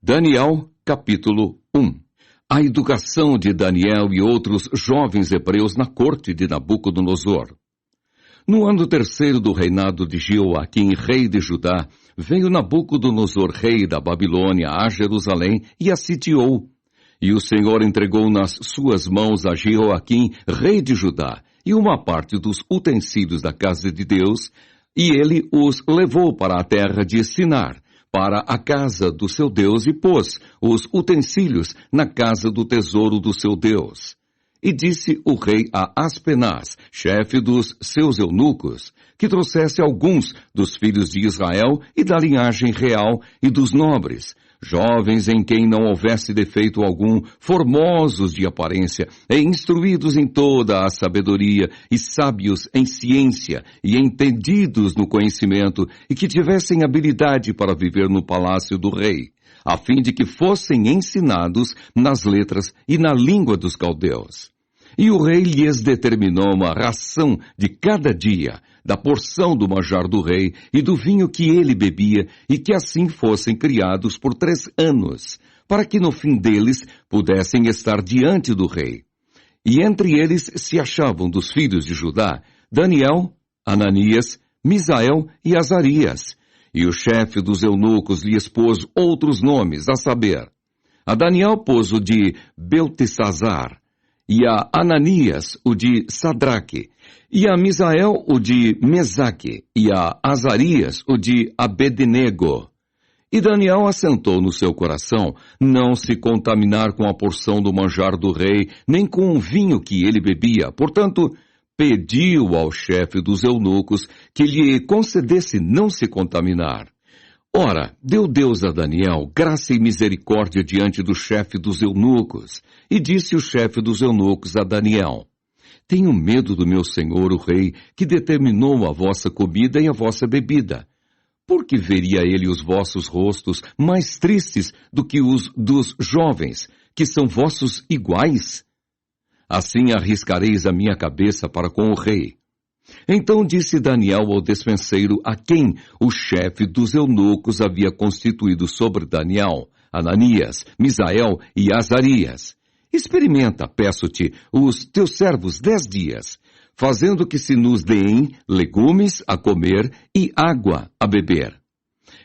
Daniel, capítulo 1. A educação de Daniel e outros jovens hebreus na corte de Nabucodonosor. No ano terceiro do reinado de Jeoaquim, rei de Judá, veio Nabucodonosor, rei da Babilônia, a Jerusalém e a sitiou. E o Senhor entregou nas suas mãos a Jeoaquim, rei de Judá, e uma parte dos utensílios da casa de Deus, e ele os levou para a terra de Sinar, para a casa do seu Deus, e pôs os utensílios na casa do tesouro do seu Deus. E disse o rei a Aspenaz, chefe dos seus eunucos, que trouxesse alguns dos filhos de Israel e da linhagem real e dos nobres, jovens em quem não houvesse defeito algum, formosos de aparência, e instruídos em toda a sabedoria, e sábios em ciência, e entendidos no conhecimento, e que tivessem habilidade para viver no palácio do rei, a fim de que fossem ensinados nas letras e na língua dos caldeus. E o rei lhes determinou uma ração de cada dia, da porção do manjar do rei e do vinho que ele bebia, e que assim fossem criados por 3 anos, para que no fim deles pudessem estar diante do rei. E entre eles se achavam dos filhos de Judá, Daniel, Ananias, Misael e Azarias. E o chefe dos eunucos lhes pôs outros nomes, a saber, a Daniel pôs o de Beltesazar, e a Ananias o de Sadraque, e a Misael o de Mesaque, e a Azarias o de Abednego. E Daniel assentou no seu coração não se contaminar com a porção do manjar do rei, nem com o vinho que ele bebia. Portanto, pediu ao chefe dos eunucos que lhe concedesse não se contaminar. Ora, deu Deus a Daniel graça e misericórdia diante do chefe dos eunucos. E disse o chefe dos eunucos a Daniel: Tenho medo do meu senhor o rei, que determinou a vossa comida e a vossa bebida. Porque veria ele os vossos rostos mais tristes do que os dos jovens, que são vossos iguais? Assim arriscareis a minha cabeça para com o rei. Então disse Daniel ao despenseiro, a quem o chefe dos eunucos havia constituído sobre Daniel, Ananias, Misael e Azarias: Experimenta, peço-te, os teus servos 10 dias, fazendo que se nos deem legumes a comer e água a beber.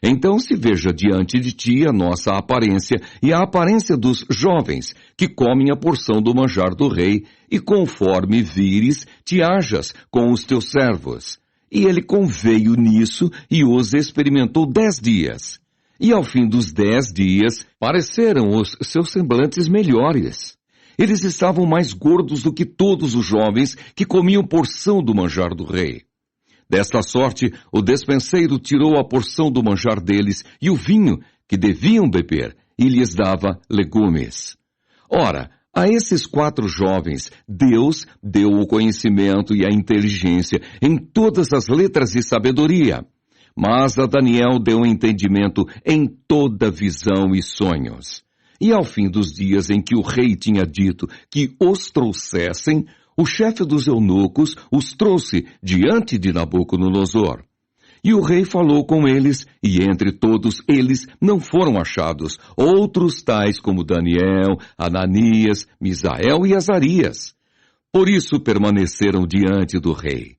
Então se veja diante de ti a nossa aparência e a aparência dos jovens, que comem a porção do manjar do rei, e conforme vires, te hajas com os teus servos. E ele conveio nisso e os experimentou 10 dias. E ao fim dos 10 dias, pareceram os seus semblantes melhores. Eles estavam mais gordos do que todos os jovens que comiam porção do manjar do rei. Desta sorte, o despenseiro tirou a porção do manjar deles e o vinho que deviam beber, e lhes dava legumes. Ora, a esses 4 jovens, Deus deu o conhecimento e a inteligência em todas as letras e sabedoria. Mas a Daniel deu entendimento em toda visão e sonhos. E ao fim dos dias em que o rei tinha dito que os trouxessem, o chefe dos eunucos os trouxe diante de Nabucodonosor. E o rei falou com eles, e entre todos eles não foram achados outros tais como Daniel, Ananias, Misael e Azarias. Por isso permaneceram diante do rei.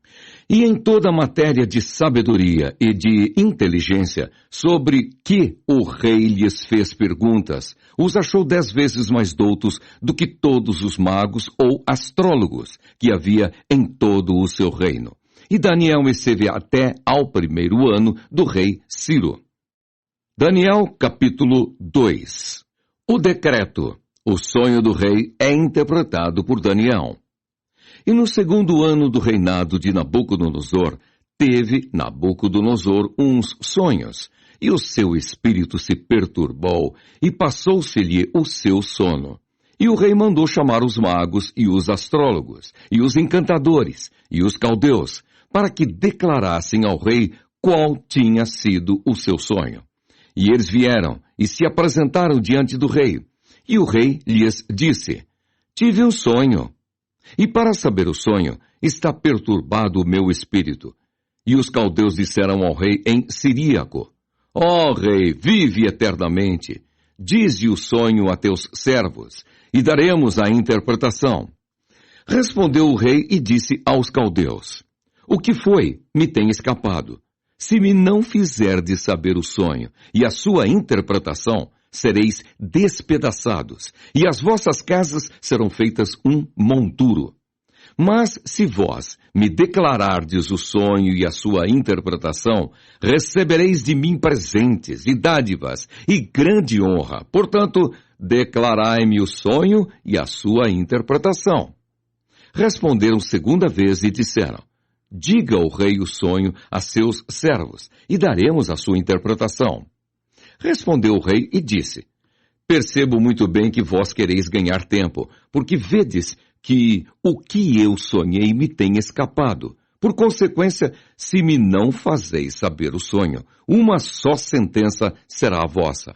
E em toda a matéria de sabedoria e de inteligência, sobre que o rei lhes fez perguntas, os achou 10 vezes mais doutos do que todos os magos ou astrólogos que havia em todo o seu reino. E Daniel esteve até ao 1º ano do rei Ciro. Daniel, capítulo 2. O decreto. O sonho do rei é interpretado por Daniel. E no 2º ano do reinado de Nabucodonosor, teve Nabucodonosor uns sonhos, e o seu espírito se perturbou, e passou-se-lhe o seu sono. E o rei mandou chamar os magos e os astrólogos, e os encantadores, e os caldeus, para que declarassem ao rei qual tinha sido o seu sonho. E eles vieram e se apresentaram diante do rei. E o rei lhes disse: Tive um sonho. E para saber o sonho, está perturbado o meu espírito. E os caldeus disseram ao rei em siríaco: Ó rei, vive eternamente. Dize o sonho a teus servos, e daremos a interpretação. Respondeu o rei e disse aos caldeus: O que foi? Me tem escapado. Se me não fizerdes saber o sonho e a sua interpretação, sereis despedaçados, e as vossas casas serão feitas um monturo. Mas se vós me declarardes o sonho e a sua interpretação, recebereis de mim presentes e dádivas e grande honra. Portanto, declarai-me o sonho e a sua interpretação. Responderam segunda vez e disseram: Diga ao rei o sonho a seus servos, e daremos a sua interpretação. Respondeu o rei e disse: Percebo muito bem que vós quereis ganhar tempo, porque vedes que o que eu sonhei me tem escapado. Por consequência, se me não fazeis saber o sonho, uma só sentença será a vossa.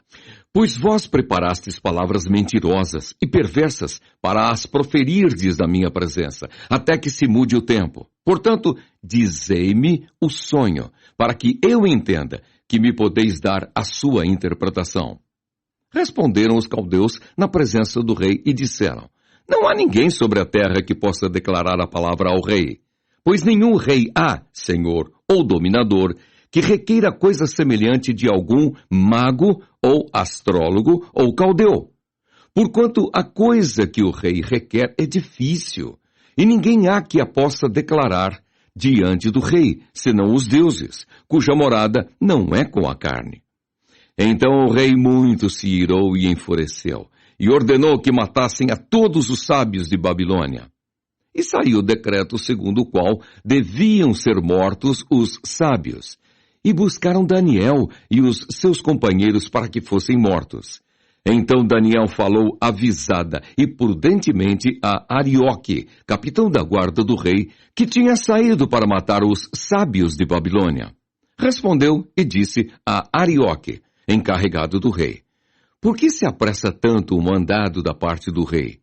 Pois vós preparastes palavras mentirosas e perversas para as proferirdes na minha presença, até que se mude o tempo. Portanto, dizei-me o sonho, para que eu entenda que me podeis dar a sua interpretação. Responderam os caldeus na presença do rei e disseram: Não há ninguém sobre a terra que possa declarar a palavra ao rei, pois nenhum rei há, senhor ou dominador, que requeira coisa semelhante de algum mago ou astrólogo ou caldeu. Porquanto a coisa que o rei requer é difícil, e ninguém há que a possa declarar diante do rei, senão os deuses, cuja morada não é com a carne. Então o rei muito se irou e enfureceu, e ordenou que matassem a todos os sábios de Babilônia. E saiu o decreto segundo o qual deviam ser mortos os sábios. E buscaram Daniel e os seus companheiros para que fossem mortos. Então Daniel falou avisada e prudentemente a Arioque, capitão da guarda do rei, que tinha saído para matar os sábios de Babilônia. Respondeu e disse a Arioque, encarregado do rei: Por que se apressa tanto o mandado da parte do rei?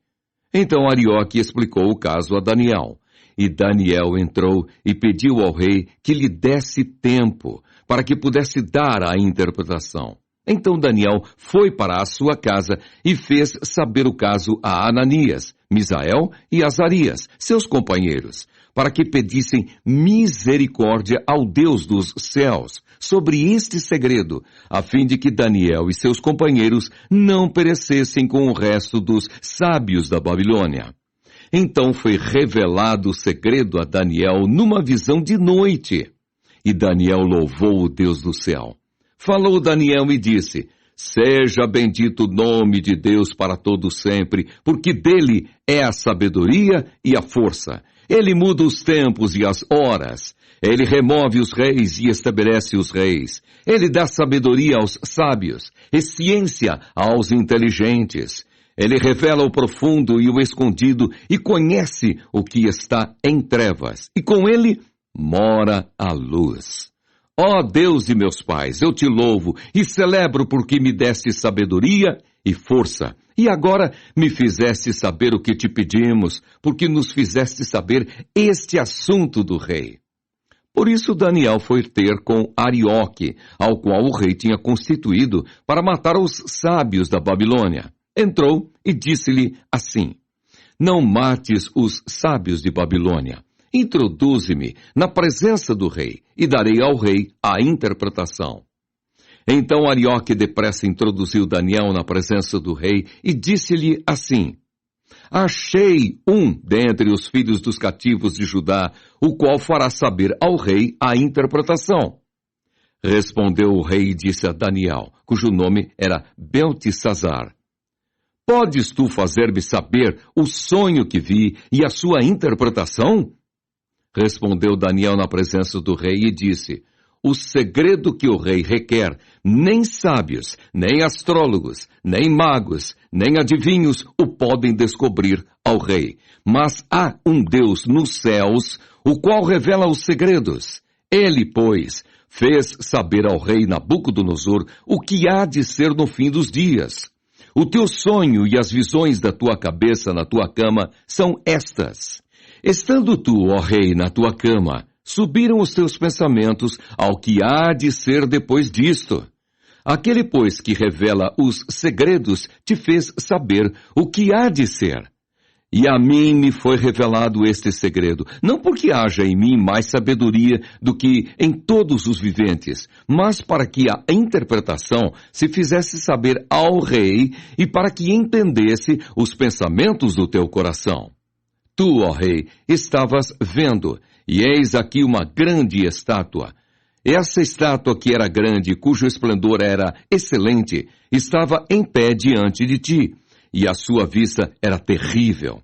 Então Arioque explicou o caso a Daniel. E Daniel entrou e pediu ao rei que lhe desse tempo, para que pudesse dar a interpretação. Então Daniel foi para a sua casa e fez saber o caso a Ananias, Misael e Azarias, seus companheiros, para que pedissem misericórdia ao Deus dos céus sobre este segredo, a fim de que Daniel e seus companheiros não perecessem com o resto dos sábios da Babilônia. Então foi revelado o segredo a Daniel numa visão de noite. E Daniel louvou o Deus do céu. Falou Daniel e disse: Seja bendito o nome de Deus para todo sempre, porque dele é a sabedoria e a força. Ele muda os tempos e as horas. Ele remove os reis e estabelece os reis. Ele dá sabedoria aos sábios e ciência aos inteligentes. Ele revela o profundo e o escondido e conhece o que está em trevas. E com ele mora a luz. Ó Deus de meus pais, eu te louvo e celebro porque me deste sabedoria e força. E agora me fizeste saber o que te pedimos, porque nos fizeste saber este assunto do rei. Por isso Daniel foi ter com Arioque, ao qual o rei tinha constituído para matar os sábios da Babilônia. Entrou e disse-lhe assim: Não mates os sábios de Babilônia. Introduze-me na presença do rei, e darei ao rei a interpretação. Então Arioque depressa introduziu Daniel na presença do rei, e disse-lhe assim: Achei um dentre os filhos dos cativos de Judá, o qual fará saber ao rei a interpretação. Respondeu o rei e disse a Daniel, cujo nome era Beltesazar: Podes tu fazer-me saber o sonho que vi e a sua interpretação? Respondeu Daniel na presença do rei e disse: O segredo que o rei requer, nem sábios, nem astrólogos, nem magos, nem adivinhos o podem descobrir ao rei. Mas há um Deus nos céus, o qual revela os segredos. Ele, pois, fez saber ao rei Nabucodonosor o que há de ser no fim dos dias. O teu sonho e as visões da tua cabeça na tua cama são estas. Estando tu, ó rei, na tua cama, subiram os teus pensamentos ao que há de ser depois disto. Aquele, pois, que revela os segredos, te fez saber o que há de ser. E a mim me foi revelado este segredo, não porque haja em mim mais sabedoria do que em todos os viventes, mas para que a interpretação se fizesse saber ao rei e para que entendesse os pensamentos do teu coração. Tu, ó rei, estavas vendo, e eis aqui uma grande estátua. Essa estátua que era grande, cujo esplendor era excelente, estava em pé diante de ti, e a sua vista era terrível.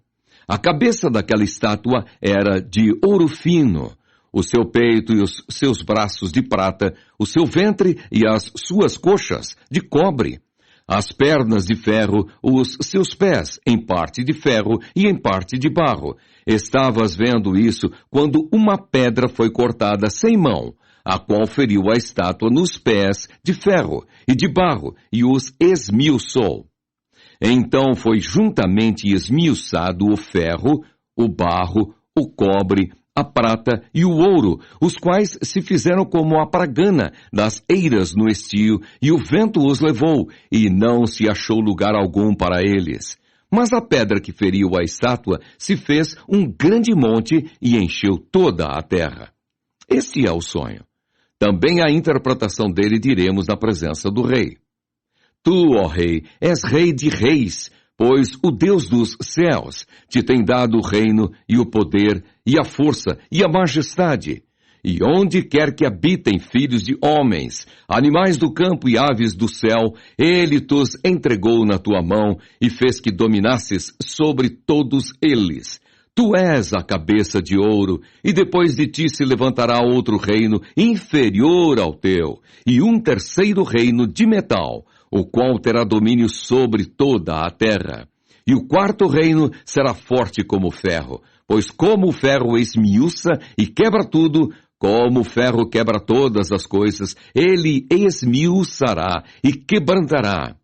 A cabeça daquela estátua era de ouro fino, o seu peito e os seus braços de prata, o seu ventre e as suas coxas de cobre, as pernas de ferro, os seus pés em parte de ferro e em parte de barro. Estavas vendo isso quando uma pedra foi cortada sem mão, a qual feriu a estátua nos pés de ferro e de barro e os esmiuçou. Então foi juntamente esmiuçado o ferro, o barro, o cobre, a prata e o ouro, os quais se fizeram como a pragana das eiras no estio, e o vento os levou, e não se achou lugar algum para eles. Mas a pedra que feriu a estátua se fez um grande monte e encheu toda a terra. Este é o sonho. Também a interpretação dele diremos na presença do rei. Tu, ó rei, és rei de reis, pois o Deus dos céus te tem dado o reino e o poder e a força e a majestade. E onde quer que habitem filhos de homens, animais do campo e aves do céu, ele tos entregou na tua mão e fez que dominasses sobre todos eles. Tu és a cabeça de ouro, e depois de ti se levantará outro reino inferior ao teu, e um terceiro reino de metal, o qual terá domínio sobre toda a terra. E o quarto reino será forte como o ferro, pois como o ferro esmiuça e quebra tudo, como o ferro quebra todas as coisas, ele esmiuçará e quebrantará.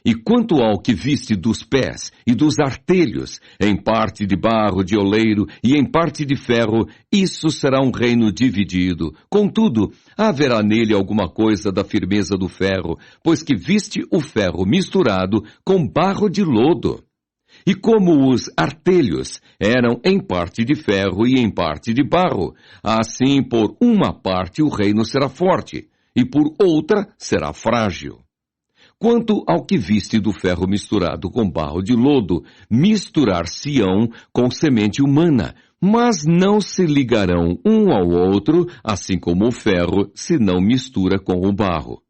E quanto ao que viste dos pés e dos artelhos, em parte de barro de oleiro e em parte de ferro, isso será um reino dividido. Contudo, haverá nele alguma coisa da firmeza do ferro, pois que viste o ferro misturado com barro de lodo. E como os artelhos eram em parte de ferro e em parte de barro, assim por uma parte o reino será forte, e por outra será frágil. Quanto ao que viste do ferro misturado com barro de lodo, misturar-se-ão com semente humana, mas não se ligarão um ao outro, assim como o ferro se não mistura com o barro.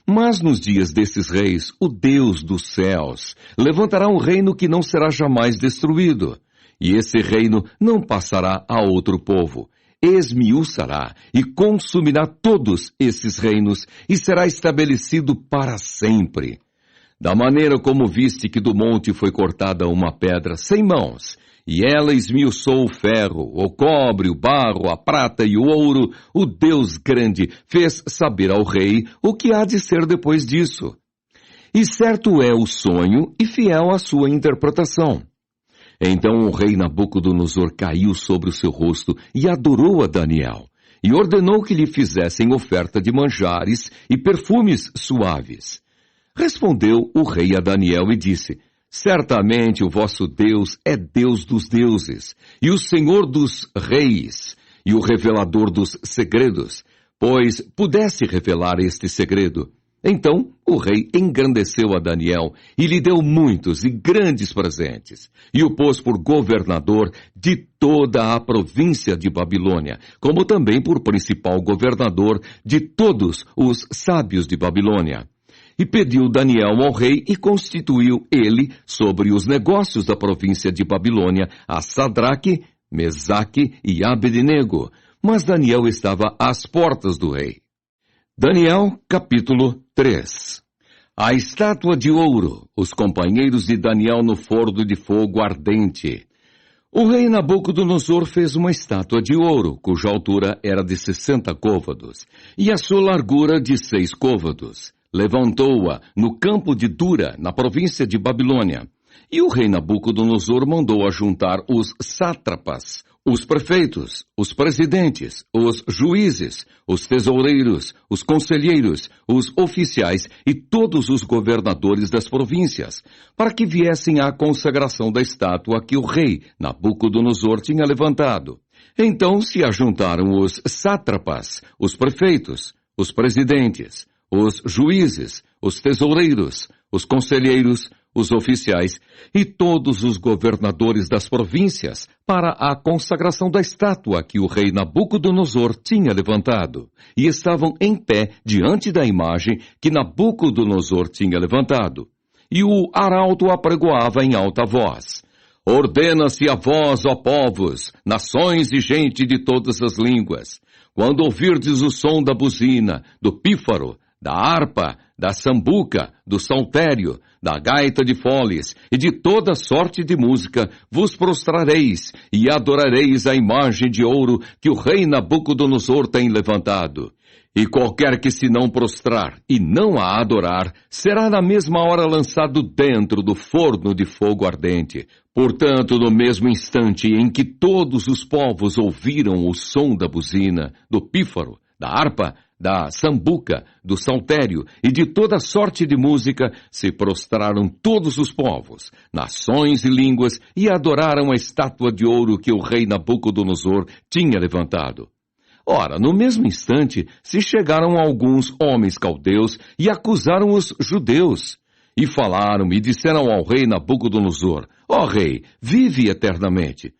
Mas nos dias desses reis, o Deus dos céus levantará um reino que não será jamais destruído, e esse reino não passará a outro povo. Esmiuçará e consumirá todos esses reinos e será estabelecido para sempre. Da maneira como viste que do monte foi cortada uma pedra sem mãos, e ela esmiuçou o ferro, o cobre, o barro, a prata e o ouro, o Deus grande fez saber ao rei o que há de ser depois disso. E certo é o sonho e fiel a sua interpretação. Então o rei Nabucodonosor caiu sobre o seu rosto e adorou a Daniel, e ordenou que lhe fizessem oferta de manjares e perfumes suaves. Respondeu o rei a Daniel e disse: Certamente o vosso Deus é Deus dos deuses, e o Senhor dos reis, e o revelador dos segredos, pois pudesse revelar este segredo. Então o rei engrandeceu a Daniel e lhe deu muitos e grandes presentes, e o pôs por governador de toda a província de Babilônia, como também por principal governador de todos os sábios de Babilônia. E pediu Daniel ao rei e constituiu ele sobre os negócios da província de Babilônia a Sadraque, Mesaque e Abednego, mas Daniel estava às portas do rei. Daniel, capítulo 3. A estátua de ouro, os companheiros de Daniel no forno de fogo ardente. O rei Nabucodonosor fez uma estátua de ouro, cuja altura era de 60 côvados, e a sua largura de 6 côvados. Levantou-a no campo de Dura, na província de Babilônia. E o rei Nabucodonosor mandou ajuntar os sátrapas, os prefeitos, os presidentes, os juízes, os tesoureiros, os conselheiros, os oficiais e todos os governadores das províncias, para que viessem à consagração da estátua que o rei Nabucodonosor tinha levantado. Então se ajuntaram os sátrapas, os prefeitos, os presidentes, os juízes, os tesoureiros, os conselheiros, os oficiais e todos os governadores das províncias para a consagração da estátua que o rei Nabucodonosor tinha levantado, e estavam em pé diante da imagem que Nabucodonosor tinha levantado. E o arauto apregoava em alta voz: Ordena-se a vós, ó povos, nações e gente de todas as línguas, quando ouvirdes o som da buzina, do pífaro, da harpa, da sambuca, do saltério, da gaita de foles e de toda sorte de música, vos prostrareis e adorareis a imagem de ouro que o rei Nabucodonosor tem levantado. E qualquer que se não prostrar e não a adorar, será na mesma hora lançado dentro do forno de fogo ardente. Portanto, no mesmo instante em que todos os povos ouviram o som da buzina, do pífaro, da harpa, da sambuca, do saltério e de toda sorte de música, se prostraram todos os povos, nações e línguas, e adoraram a estátua de ouro que o rei Nabucodonosor tinha levantado. Ora, no mesmo instante, se chegaram alguns homens caldeus e acusaram os judeus, e falaram e disseram ao rei Nabucodonosor: Ó rei, vive eternamente.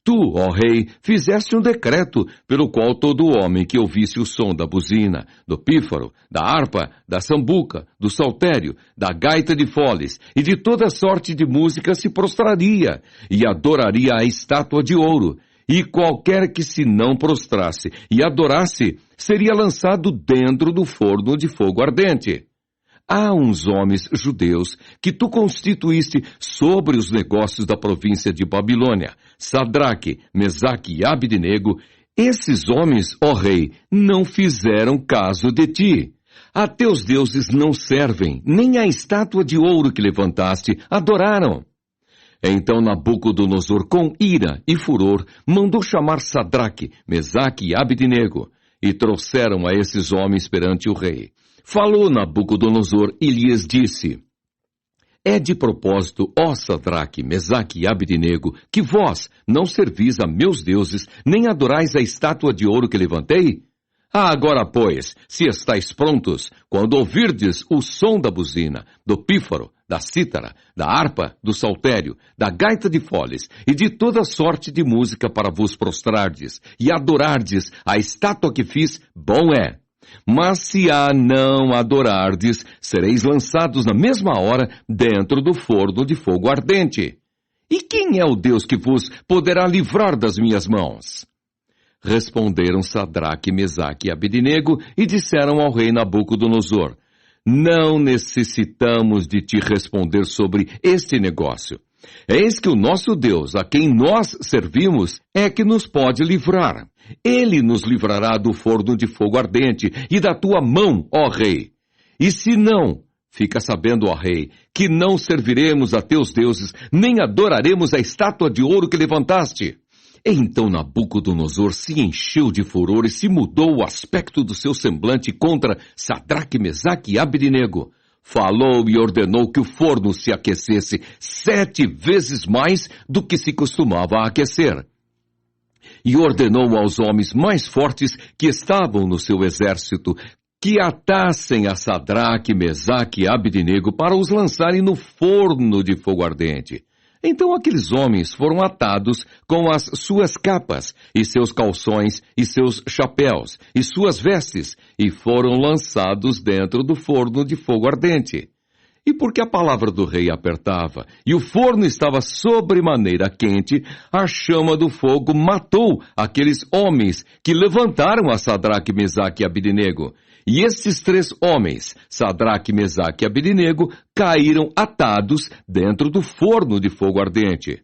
Tu, ó rei, fizeste um decreto pelo qual todo homem que ouvisse o som da buzina, do pífaro, da harpa, da sambuca, do saltério, da gaita de foles e de toda sorte de música se prostraria e adoraria a estátua de ouro, e qualquer que se não prostrasse e adorasse seria lançado dentro do forno de fogo ardente. Há uns homens judeus que tu constituíste sobre os negócios da província de Babilônia, Sadraque, Mesaque e Abdenego. Esses homens, ó rei, não fizeram caso de ti. A teus deuses não servem, nem a estátua de ouro que levantaste adoraram. Então Nabucodonosor, com ira e furor, mandou chamar Sadraque, Mesaque e Abdenego, e trouxeram a esses homens perante o rei. Falou Nabucodonosor e lhes disse: É de propósito, ó Sadraque, Mesaque e Abdenego, que vós não servis a meus deuses, nem adorais a estátua de ouro que levantei? Agora, pois, se estáis prontos, quando ouvirdes o som da buzina, do pífaro, da cítara, da harpa, do saltério, da gaita de foles e de toda sorte de música para vos prostrardes e adorardes a estátua que fiz, bom é. Mas se a não adorardes, sereis lançados na mesma hora dentro do forno de fogo ardente. E quem é o Deus que vos poderá livrar das minhas mãos? Responderam Sadraque, Mesaque e Abdenego e disseram ao rei Nabucodonosor: Não necessitamos de te responder sobre este negócio. Eis que o nosso Deus, a quem nós servimos, é que nos pode livrar. Ele nos livrará do forno de fogo ardente e da tua mão, ó rei. E se não, fica sabendo, ó rei, que não serviremos a teus deuses, nem adoraremos a estátua de ouro que levantaste. Então Nabucodonosor se encheu de furor e se mudou o aspecto do seu semblante contra Sadraque, Mesaque e Abdenego. Falou e ordenou que o forno se aquecesse 7 vezes mais do que se costumava aquecer. E ordenou aos homens mais fortes que estavam no seu exército que atassem a Sadraque, Mesaque e Abdenego para os lançarem no forno de fogo ardente. Então aqueles homens foram atados com as suas capas, e seus calções, e seus chapéus, e suas vestes, e foram lançados dentro do forno de fogo ardente. E porque a palavra do rei apertava, e o forno estava sobremaneira quente, a chama do fogo matou aqueles homens que levantaram a Sadraque, Mesaque e Abdenego. E esses 3 homens, Sadraque, Mesaque e Abdenego, caíram atados dentro do forno de fogo ardente.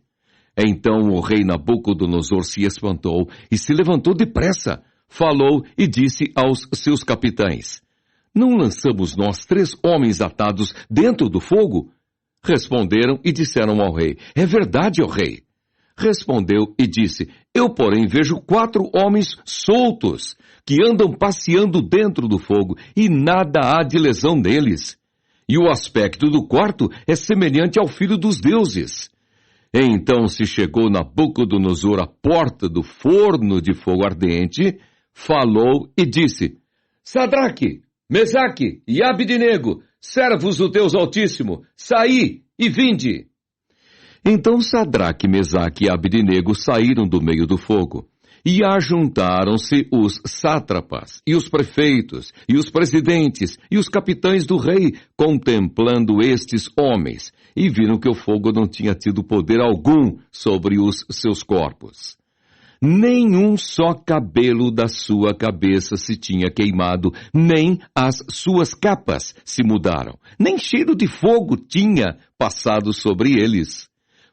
Então o rei Nabucodonosor se espantou e se levantou depressa, falou e disse aos seus capitães: Não lançamos nós 3 homens atados dentro do fogo? Responderam e disseram ao rei: É verdade, ó rei. Respondeu e disse: Eu, porém, vejo 4 homens soltos, que andam passeando dentro do fogo, e nada há de lesão neles. E o aspecto do quarto é semelhante ao filho dos deuses. Então se chegou Nabucodonosor à porta do forno de fogo ardente, falou e disse: Sadraque, Mesaque e Abdenego, servos do Deus Altíssimo, saí e vinde. Então Sadraque, Mesaque e Abdenego saíram do meio do fogo. E ajuntaram-se os sátrapas, e os prefeitos, e os presidentes, e os capitães do rei, contemplando estes homens, e viram que o fogo não tinha tido poder algum sobre os seus corpos. Nenhum só cabelo da sua cabeça se tinha queimado, nem as suas capas se mudaram, nem cheiro de fogo tinha passado sobre eles.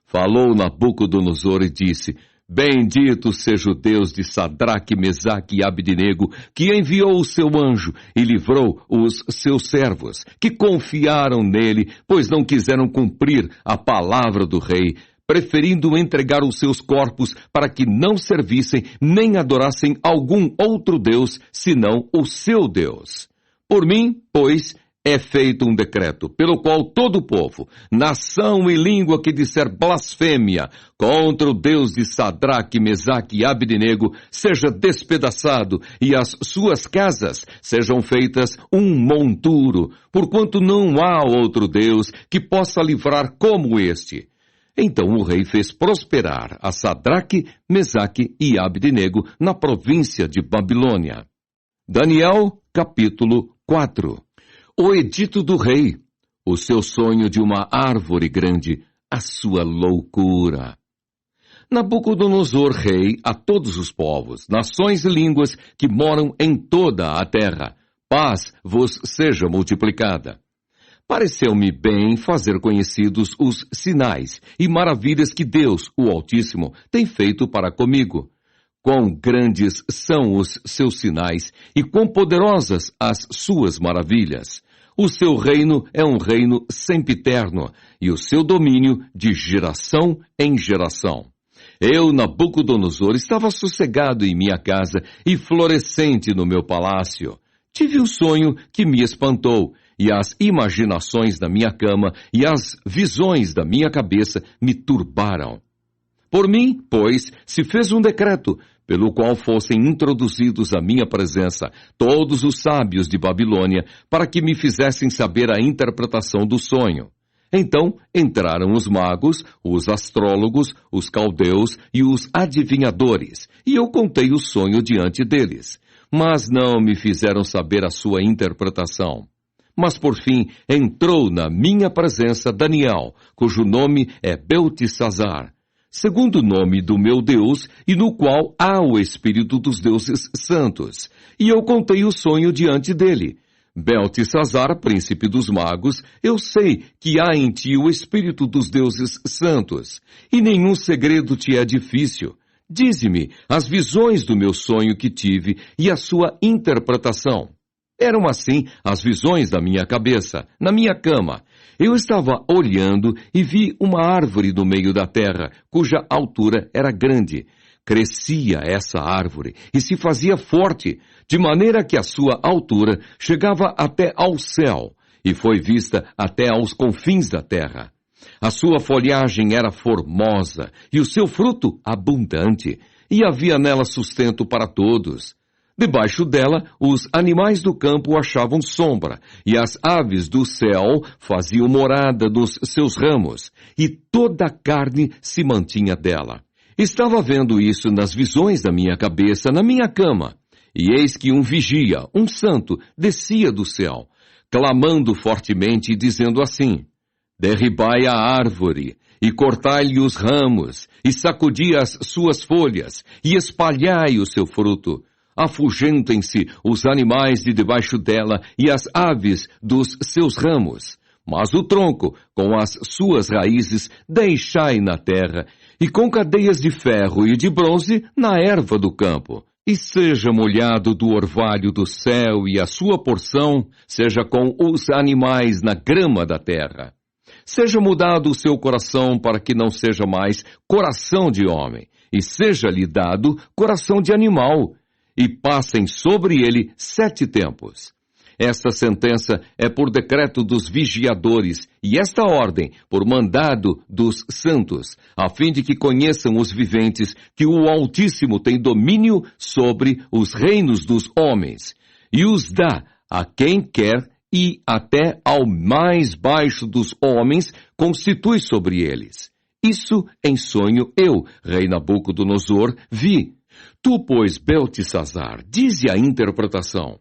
Falou Nabucodonosor e disse: Bendito seja o Deus de Sadraque, Mesaque e Abdenego, que enviou o seu anjo e livrou os seus servos, que confiaram nele, pois não quiseram cumprir a palavra do rei, preferindo entregar os seus corpos para que não servissem nem adorassem algum outro Deus, senão o seu Deus. Por mim, pois, é feito um decreto, pelo qual todo o povo, nação e língua que disser blasfêmia contra o Deus de Sadraque, Mesaque e Abdenego seja despedaçado e as suas casas sejam feitas um monturo, porquanto não há outro Deus que possa livrar como este. Então o rei fez prosperar a Sadraque, Mesaque e Abdenego na província de Babilônia. Daniel, capítulo 4. O edito do rei, o seu sonho de uma árvore grande, a sua loucura. Nabucodonosor, rei, a todos os povos, nações e línguas que moram em toda a terra, paz vos seja multiplicada. Pareceu-me bem fazer conhecidos os sinais e maravilhas que Deus, o Altíssimo, tem feito para comigo. Quão grandes são os seus sinais e quão poderosas as suas maravilhas. O seu reino é um reino sempiterno e o seu domínio de geração em geração. Eu, Nabucodonosor, estava sossegado em minha casa e florescente no meu palácio. Tive um sonho que me espantou, e as imaginações da minha cama e as visões da minha cabeça me turbaram. Por mim, pois, se fez um decreto, pelo qual fossem introduzidos à minha presença todos os sábios de Babilônia, para que me fizessem saber a interpretação do sonho. Então entraram os magos, os astrólogos, os caldeus e os adivinhadores, e eu contei o sonho diante deles. Mas não me fizeram saber a sua interpretação. Mas por fim entrou na minha presença Daniel, cujo nome é Beltesazar, segundo o nome do meu Deus, e no qual há o Espírito dos deuses santos. E eu contei o sonho diante dele. Beltesazar, príncipe dos magos, eu sei que há em ti o Espírito dos deuses santos, e nenhum segredo te é difícil. Dize-me as visões do meu sonho que tive e a sua interpretação. Eram assim as visões da minha cabeça, na minha cama. Eu estava olhando e vi uma árvore no meio da terra, cuja altura era grande. Crescia essa árvore e se fazia forte, de maneira que a sua altura chegava até ao céu, e foi vista até aos confins da terra. A sua folhagem era formosa, e o seu fruto abundante, e havia nela sustento para todos. Debaixo dela, os animais do campo achavam sombra, e as aves do céu faziam morada nos seus ramos, e toda a carne se mantinha dela. Estava vendo isso nas visões da minha cabeça, na minha cama, e eis que um vigia, um santo, descia do céu, clamando fortemente e dizendo assim: Derribai a árvore, e cortai-lhe os ramos, e sacudi as suas folhas, e espalhai o seu fruto. Afugentem-se os animais de debaixo dela e as aves dos seus ramos. Mas o tronco, com as suas raízes, deixai na terra, e com cadeias de ferro e de bronze na erva do campo. E seja molhado do orvalho do céu, e a sua porção seja com os animais na grama da terra. Seja mudado o seu coração para que não seja mais coração de homem, e seja-lhe dado coração de animal, e passem sobre ele 7 tempos. Esta sentença é por decreto dos vigiadores, e esta ordem por mandado dos santos, a fim de que conheçam os viventes que o Altíssimo tem domínio sobre os reinos dos homens, e os dá a quem quer, e até ao mais baixo dos homens constitui sobre eles. Isso em sonho eu, rei Nabucodonosor, vi. Tu, pois, Beltesazar, dize a interpretação.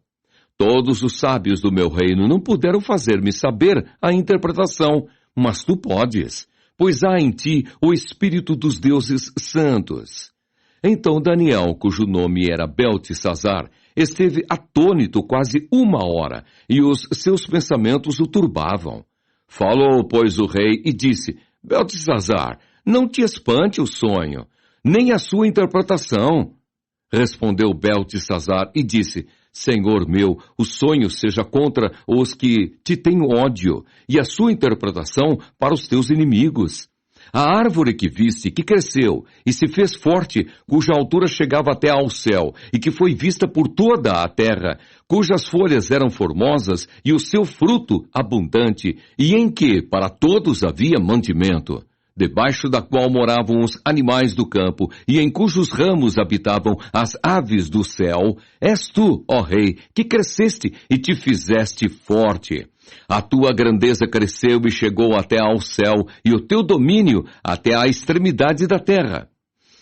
Todos os sábios do meu reino não puderam fazer-me saber a interpretação, mas tu podes, pois há em ti o espírito dos deuses santos. Então Daniel, cujo nome era Beltesazar, esteve atônito quase 1 hora, e os seus pensamentos o turbavam. Falou, pois, o rei e disse: Beltesazar, não te espante o sonho, nem a sua interpretação. Respondeu Beltesazar e disse: Senhor meu, o sonho seja contra os que te têm ódio, e a sua interpretação para os teus inimigos. A árvore que viste, que cresceu e se fez forte, cuja altura chegava até ao céu, e que foi vista por toda a terra, cujas folhas eram formosas e o seu fruto abundante, e em que para todos havia mantimento, debaixo da qual moravam os animais do campo, e em cujos ramos habitavam as aves do céu, és tu, ó rei, que cresceste e te fizeste forte. A tua grandeza cresceu e chegou até ao céu, e o teu domínio até à extremidade da terra.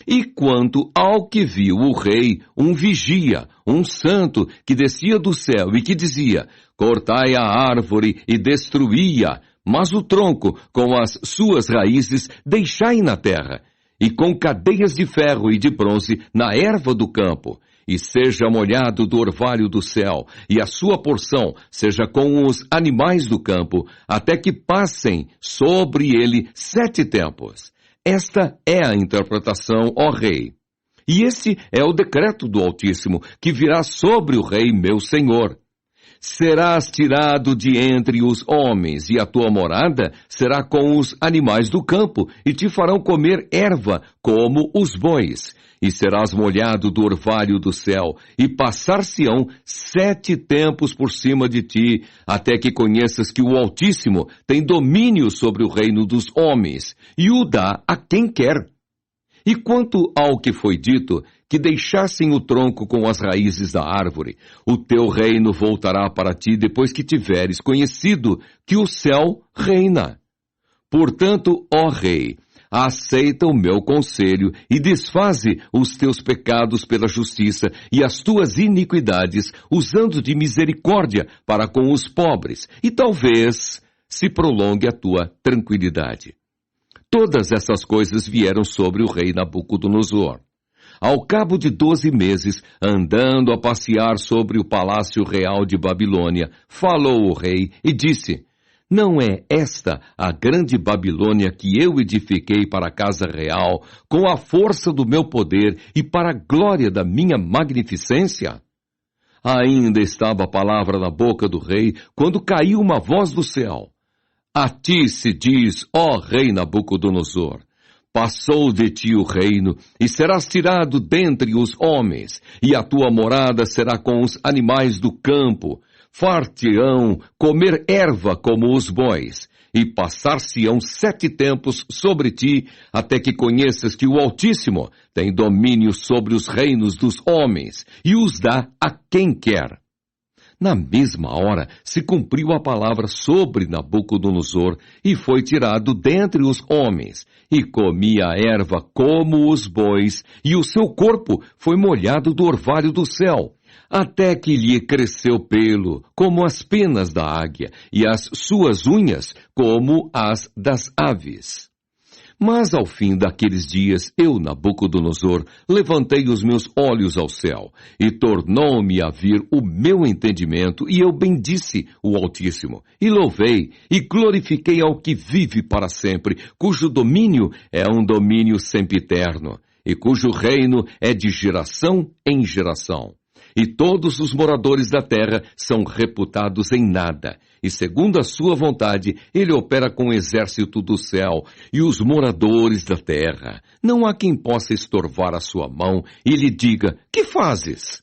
E quanto ao que viu o rei, um vigia, um santo, que descia do céu e que dizia: cortai a árvore e destruí-a, mas o tronco, com as suas raízes, deixai na terra, e com cadeias de ferro e de bronze na erva do campo, e seja molhado do orvalho do céu, e a sua porção seja com os animais do campo, até que passem sobre ele 7 tempos. Esta é a interpretação, ó rei. E esse é o decreto do Altíssimo, que virá sobre o rei meu senhor. Serás tirado de entre os homens, e a tua morada será com os animais do campo, e te farão comer erva como os bois. E serás molhado do orvalho do céu, e passar-se-ão 7 tempos por cima de ti, até que conheças que o Altíssimo tem domínio sobre o reino dos homens, e o dá a quem quer. E quanto ao que foi dito, que deixassem o tronco com as raízes da árvore, o teu reino voltará para ti depois que tiveres conhecido que o céu reina. Portanto, ó rei, aceita o meu conselho e desfaze os teus pecados pela justiça e as tuas iniquidades, usando de misericórdia para com os pobres, e talvez se prolongue a tua tranquilidade. Todas essas coisas vieram sobre o rei Nabucodonosor. Ao cabo de 12 meses, andando a passear sobre o palácio real de Babilônia, falou o rei e disse: não é esta a grande Babilônia que eu edifiquei para a casa real, com a força do meu poder e para a glória da minha magnificência? Ainda estava a palavra na boca do rei, quando caiu uma voz do céu. A ti se diz, ó rei Nabucodonosor, passou de ti o reino, e serás tirado dentre os homens, e a tua morada será com os animais do campo. Far-te-ão comer erva como os bois, e passar-se-ão 7 tempos sobre ti, até que conheças que o Altíssimo tem domínio sobre os reinos dos homens, e os dá a quem quer. Na mesma hora se cumpriu a palavra sobre Nabucodonosor, e foi tirado dentre os homens, e comia a erva como os bois, e o seu corpo foi molhado do orvalho do céu, até que lhe cresceu pelo, como as penas da águia, e as suas unhas como as das aves. Mas ao fim daqueles dias, eu, Nabucodonosor, levantei os meus olhos ao céu, e tornou-me a vir o meu entendimento, e eu bendisse o Altíssimo, e louvei, e glorifiquei ao que vive para sempre, cujo domínio é um domínio sempiterno, e cujo reino é de geração em geração. e todos os moradores da terra são reputados em nada. E segundo a sua vontade, ele opera com o exército do céu e os moradores da terra. Não há quem possa estorvar a sua mão e lhe diga: que fazes?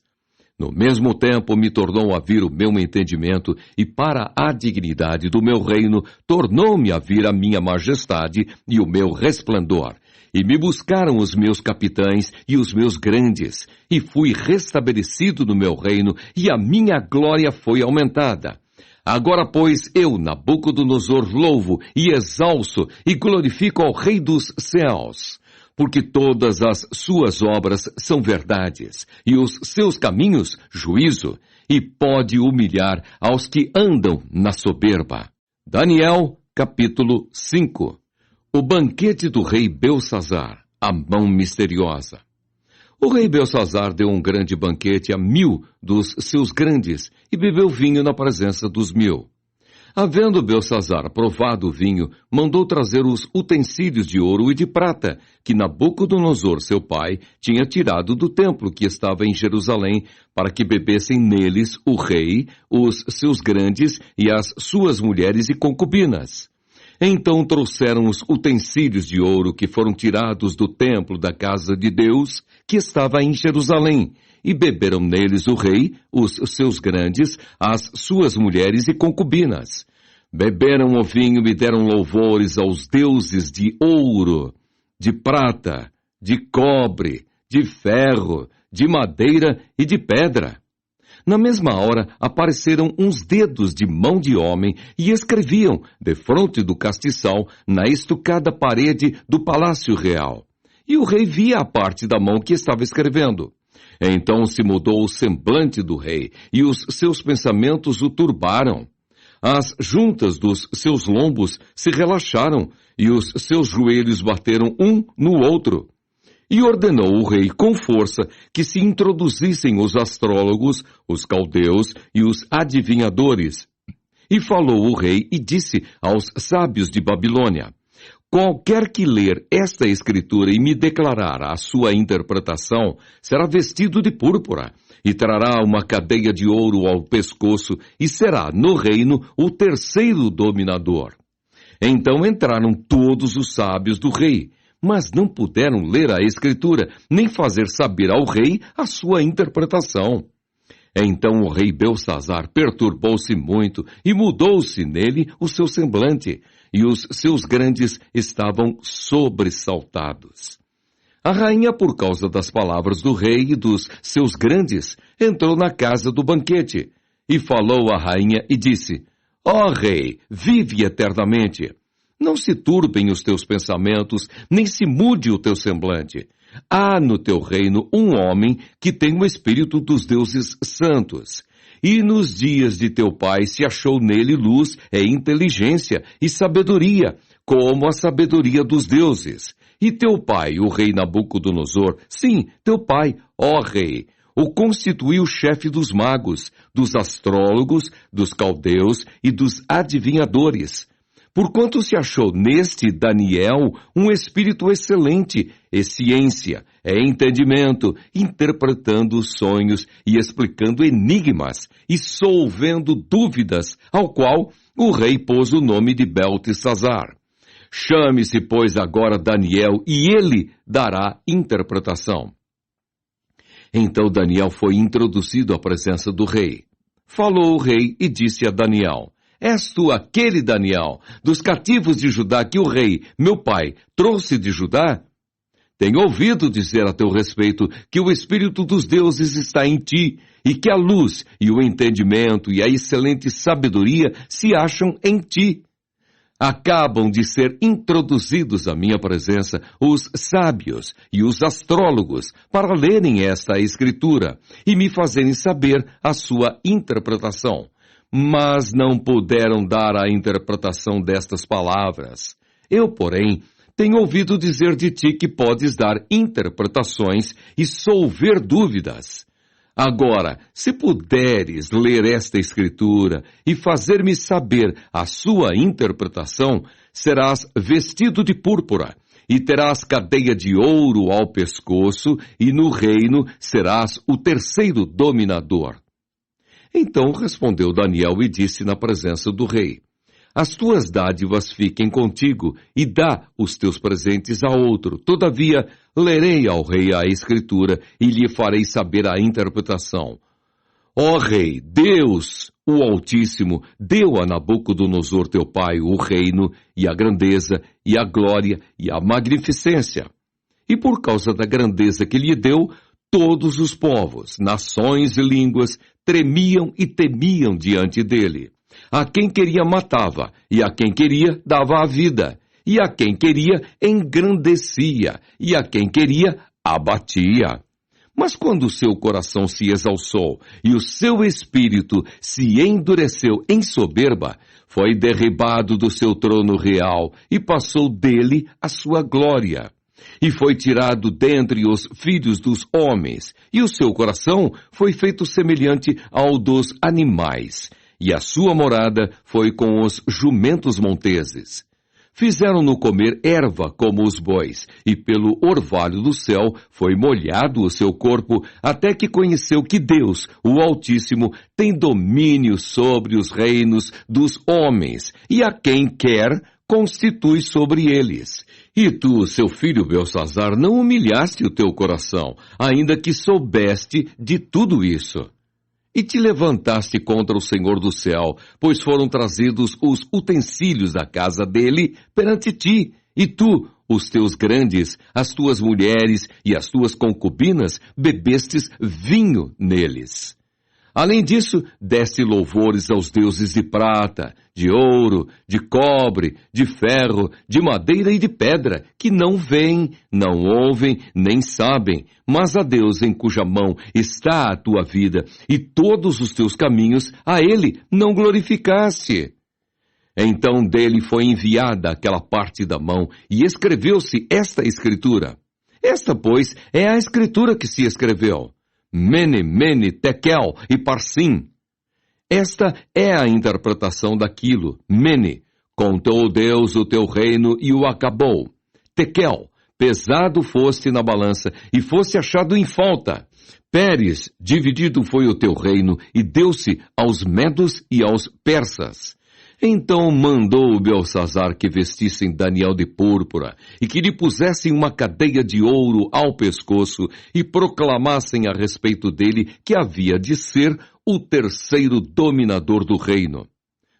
No mesmo tempo me tornou a vir o meu entendimento, e para a dignidade do meu reino tornou-me a vir a minha majestade e o meu resplendor. E me buscaram os meus capitães e os meus grandes, e fui restabelecido no meu reino, e a minha glória foi aumentada. Agora, pois, eu, Nabucodonosor, louvo e exalço e glorifico ao Rei dos céus, porque todas as suas obras são verdades, e os seus caminhos, juízo, e pode humilhar aos que andam na soberba. Daniel, capítulo 5. O banquete do rei Belsazar, a mão misteriosa. O rei Belsazar deu um grande banquete a 1000 dos seus grandes e bebeu vinho na presença dos 1000. Havendo Belsazar provado o vinho, mandou trazer os utensílios de ouro e de prata, que Nabucodonosor, seu pai, tinha tirado do templo que estava em Jerusalém, para que bebessem neles o rei, os seus grandes e as suas mulheres e concubinas. Então trouxeram os utensílios de ouro que foram tirados do templo da casa de Deus, que estava em Jerusalém, e beberam neles o rei, os seus grandes, as suas mulheres e concubinas. Beberam o vinho e deram louvores aos deuses de ouro, de prata, de cobre, de ferro, de madeira e de pedra. Na mesma hora apareceram uns dedos de mão de homem e escreviam, defronte do castiçal, na estucada parede do palácio real. E o rei via a parte da mão que estava escrevendo. Então se mudou o semblante do rei, e os seus pensamentos o turbaram. As juntas dos seus lombos se relaxaram, e os seus joelhos bateram um no outro. E ordenou o rei com força que se introduzissem os astrólogos, os caldeus e os adivinhadores. E falou o rei e disse aos sábios de Babilônia: qualquer que ler esta escritura e me declarar a sua interpretação, será vestido de púrpura, e trará uma cadeia de ouro ao pescoço, e será no reino o terceiro dominador. Então entraram todos os sábios do rei, mas não puderam ler a escritura, nem fazer saber ao rei a sua interpretação. Então o rei Belsazar perturbou-se muito, e mudou-se nele o seu semblante, e os seus grandes estavam sobressaltados. A rainha, por causa das palavras do rei e dos seus grandes, entrou na casa do banquete, e falou à rainha e disse: ó rei, vive eternamente. Não se turbem os teus pensamentos, nem se mude o teu semblante. Há no teu reino um homem que tem o espírito dos deuses santos. E nos dias de teu pai se achou nele luz e inteligência e sabedoria, como a sabedoria dos deuses. E teu pai, o rei Nabucodonosor, sim, teu pai, ó rei, o constituiu chefe dos magos, dos astrólogos, dos caldeus e dos adivinhadores. Porquanto se achou neste Daniel um espírito excelente, e ciência, entendimento, interpretando sonhos e explicando enigmas, e solvendo dúvidas, ao qual o rei pôs o nome de Beltesazar. Chame-se, pois, agora Daniel, e ele dará interpretação. Então Daniel foi introduzido à presença do rei. Falou o rei e disse a Daniel: és tu aquele Daniel, dos cativos de Judá que o rei, meu pai, trouxe de Judá? Tenho ouvido dizer a teu respeito que o Espírito dos deuses está em ti, e que a luz e o entendimento e a excelente sabedoria se acham em ti. Acabam de ser introduzidos à minha presença os sábios e os astrólogos para lerem esta escritura e me fazerem saber a sua interpretação. Mas não puderam dar a interpretação destas palavras. Eu, porém, tenho ouvido dizer de ti que podes dar interpretações e solver dúvidas. Agora, se puderes ler esta escritura e fazer-me saber a sua interpretação, serás vestido de púrpura, e terás cadeia de ouro ao pescoço, e no reino serás o terceiro dominador. Então respondeu Daniel e disse na presença do rei: As tuas dádivas fiquem contigo, e dá os teus presentes a outro. Todavia, lerei ao rei a escritura, e lhe farei saber a interpretação. Ó rei, Deus, o Altíssimo, deu a Nabucodonosor teu pai o reino, e a grandeza, e a glória, e a magnificência. E por causa da grandeza que lhe deu, todos os povos, nações e línguas tremiam e temiam diante dele. A quem queria matava, e a quem queria dava a vida, e a quem queria engrandecia, e a quem queria abatia. Mas quando o seu coração se exalçou e o seu espírito se endureceu em soberba, foi derribado do seu trono real e passou dele a sua glória. E foi tirado dentre os filhos dos homens, e o seu coração foi feito semelhante ao dos animais, e a sua morada foi com os jumentos monteses. Fizeram-no comer erva como os bois, e pelo orvalho do céu foi molhado o seu corpo, até que conheceu que Deus, o Altíssimo, tem domínio sobre os reinos dos homens, e a quem quer constitui sobre eles. E tu, seu filho Beltsazar, não humilhaste o teu coração, ainda que soubeste de tudo isso. E te levantaste contra o Senhor do céu, pois foram trazidos os utensílios da casa dele perante ti, e tu, os teus grandes, as tuas mulheres e as tuas concubinas, bebestes vinho neles. Além disso, deste louvores aos deuses de prata, de ouro, de cobre, de ferro, de madeira e de pedra, que não veem, não ouvem, nem sabem, mas a Deus em cuja mão está a tua vida, e todos os teus caminhos a ele não glorificaste. Então dele foi enviada aquela parte da mão, e escreveu-se esta escritura. Esta, pois, é a escritura que se escreveu. Mene, Mene, Tekel e Parsim. Esta é a interpretação daquilo. Mene, contou Deus o teu reino e o acabou. Tekel, pesado foste na balança e foste achado em falta. Pérez, dividido foi o teu reino e deu-se aos medos e aos persas. Então mandou Beltsazar que vestissem Daniel de púrpura e que lhe pusessem uma cadeia de ouro ao pescoço e proclamassem a respeito dele que havia de ser o terceiro dominador do reino.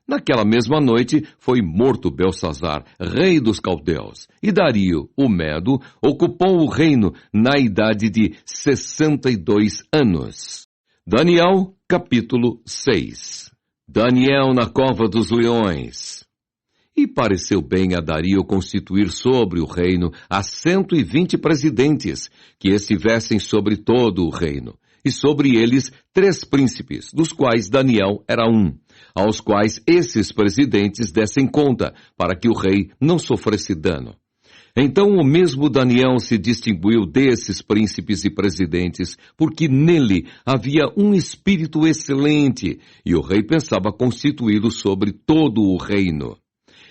Naquela mesma noite foi morto Beltsazar, rei dos caldeus, e Dario, o Medo, ocupou o reino na idade de 62 anos. Daniel, capítulo 6. Daniel na cova dos leões. E pareceu bem a Dario constituir sobre o reino a 120 presidentes, que estivessem sobre todo o reino, e sobre eles 3 príncipes, dos quais Daniel era um, aos quais esses presidentes dessem conta, para que o rei não sofresse dano. Então o mesmo Daniel se distinguiu desses príncipes e presidentes, porque nele havia um espírito excelente, e o rei pensava constituí-lo sobre todo o reino.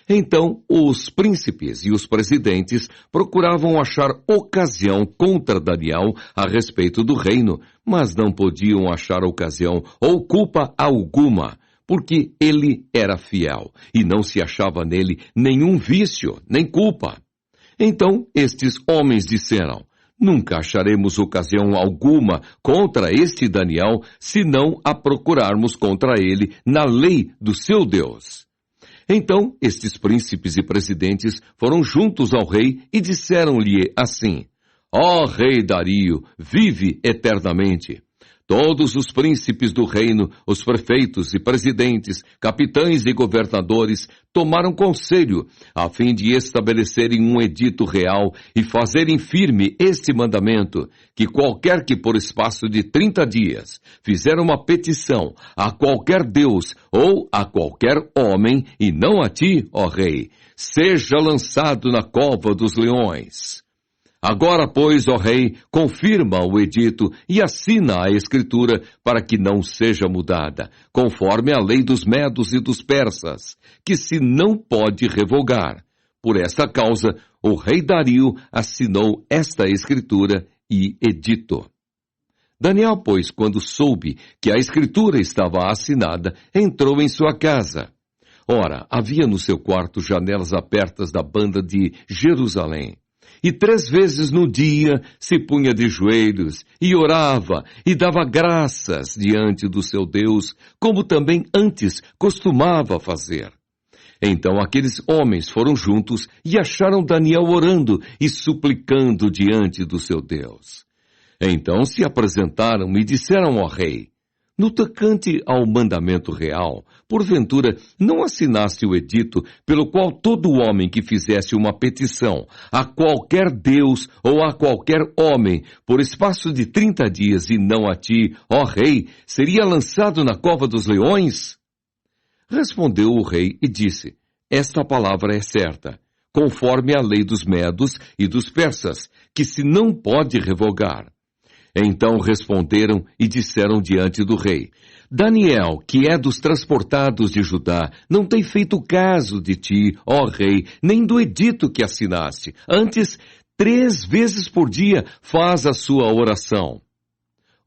Então os príncipes e os presidentes procuravam achar ocasião contra Daniel a respeito do reino, mas não podiam achar ocasião ou culpa alguma, porque ele era fiel, e não se achava nele nenhum vício, nem culpa. Então estes homens disseram: Nunca acharemos ocasião alguma contra este Daniel, se não a procurarmos contra ele na lei do seu Deus. Então estes príncipes e presidentes foram juntos ao rei e disseram-lhe assim: Ó rei Dario, vive eternamente. Todos os príncipes do reino, os prefeitos e presidentes, capitães e governadores, tomaram conselho, a fim de estabelecerem um edito real e fazerem firme este mandamento, que qualquer que por espaço de 30 dias fizer uma petição a qualquer Deus ou a qualquer homem, e não a ti, ó rei, seja lançado na cova dos leões. Agora, pois, ó rei, confirma o edito e assina a escritura para que não seja mudada, conforme a lei dos medos e dos persas, que se não pode revogar. Por esta causa, o rei Dario assinou esta escritura e editou. Daniel, pois, quando soube que a escritura estava assinada, entrou em sua casa. Ora, havia no seu quarto janelas abertas da banda de Jerusalém. E 3 vezes no dia se punha de joelhos e orava e dava graças diante do seu Deus, como também antes costumava fazer. Então aqueles homens foram juntos e acharam Daniel orando e suplicando diante do seu Deus. Então se apresentaram e disseram ao rei: no tocante ao mandamento real, porventura não assinaste o edito pelo qual todo homem que fizesse uma petição a qualquer Deus ou a qualquer homem por espaço de 30 dias e não a ti, ó rei, seria lançado na cova dos leões? Respondeu o rei e disse: esta palavra é certa, conforme a lei dos medos e dos persas, que se não pode revogar. Então responderam e disseram diante do rei: Daniel, que é dos transportados de Judá, não tem feito caso de ti, ó rei, nem do edito que assinaste. Antes, 3 vezes por dia faz a sua oração.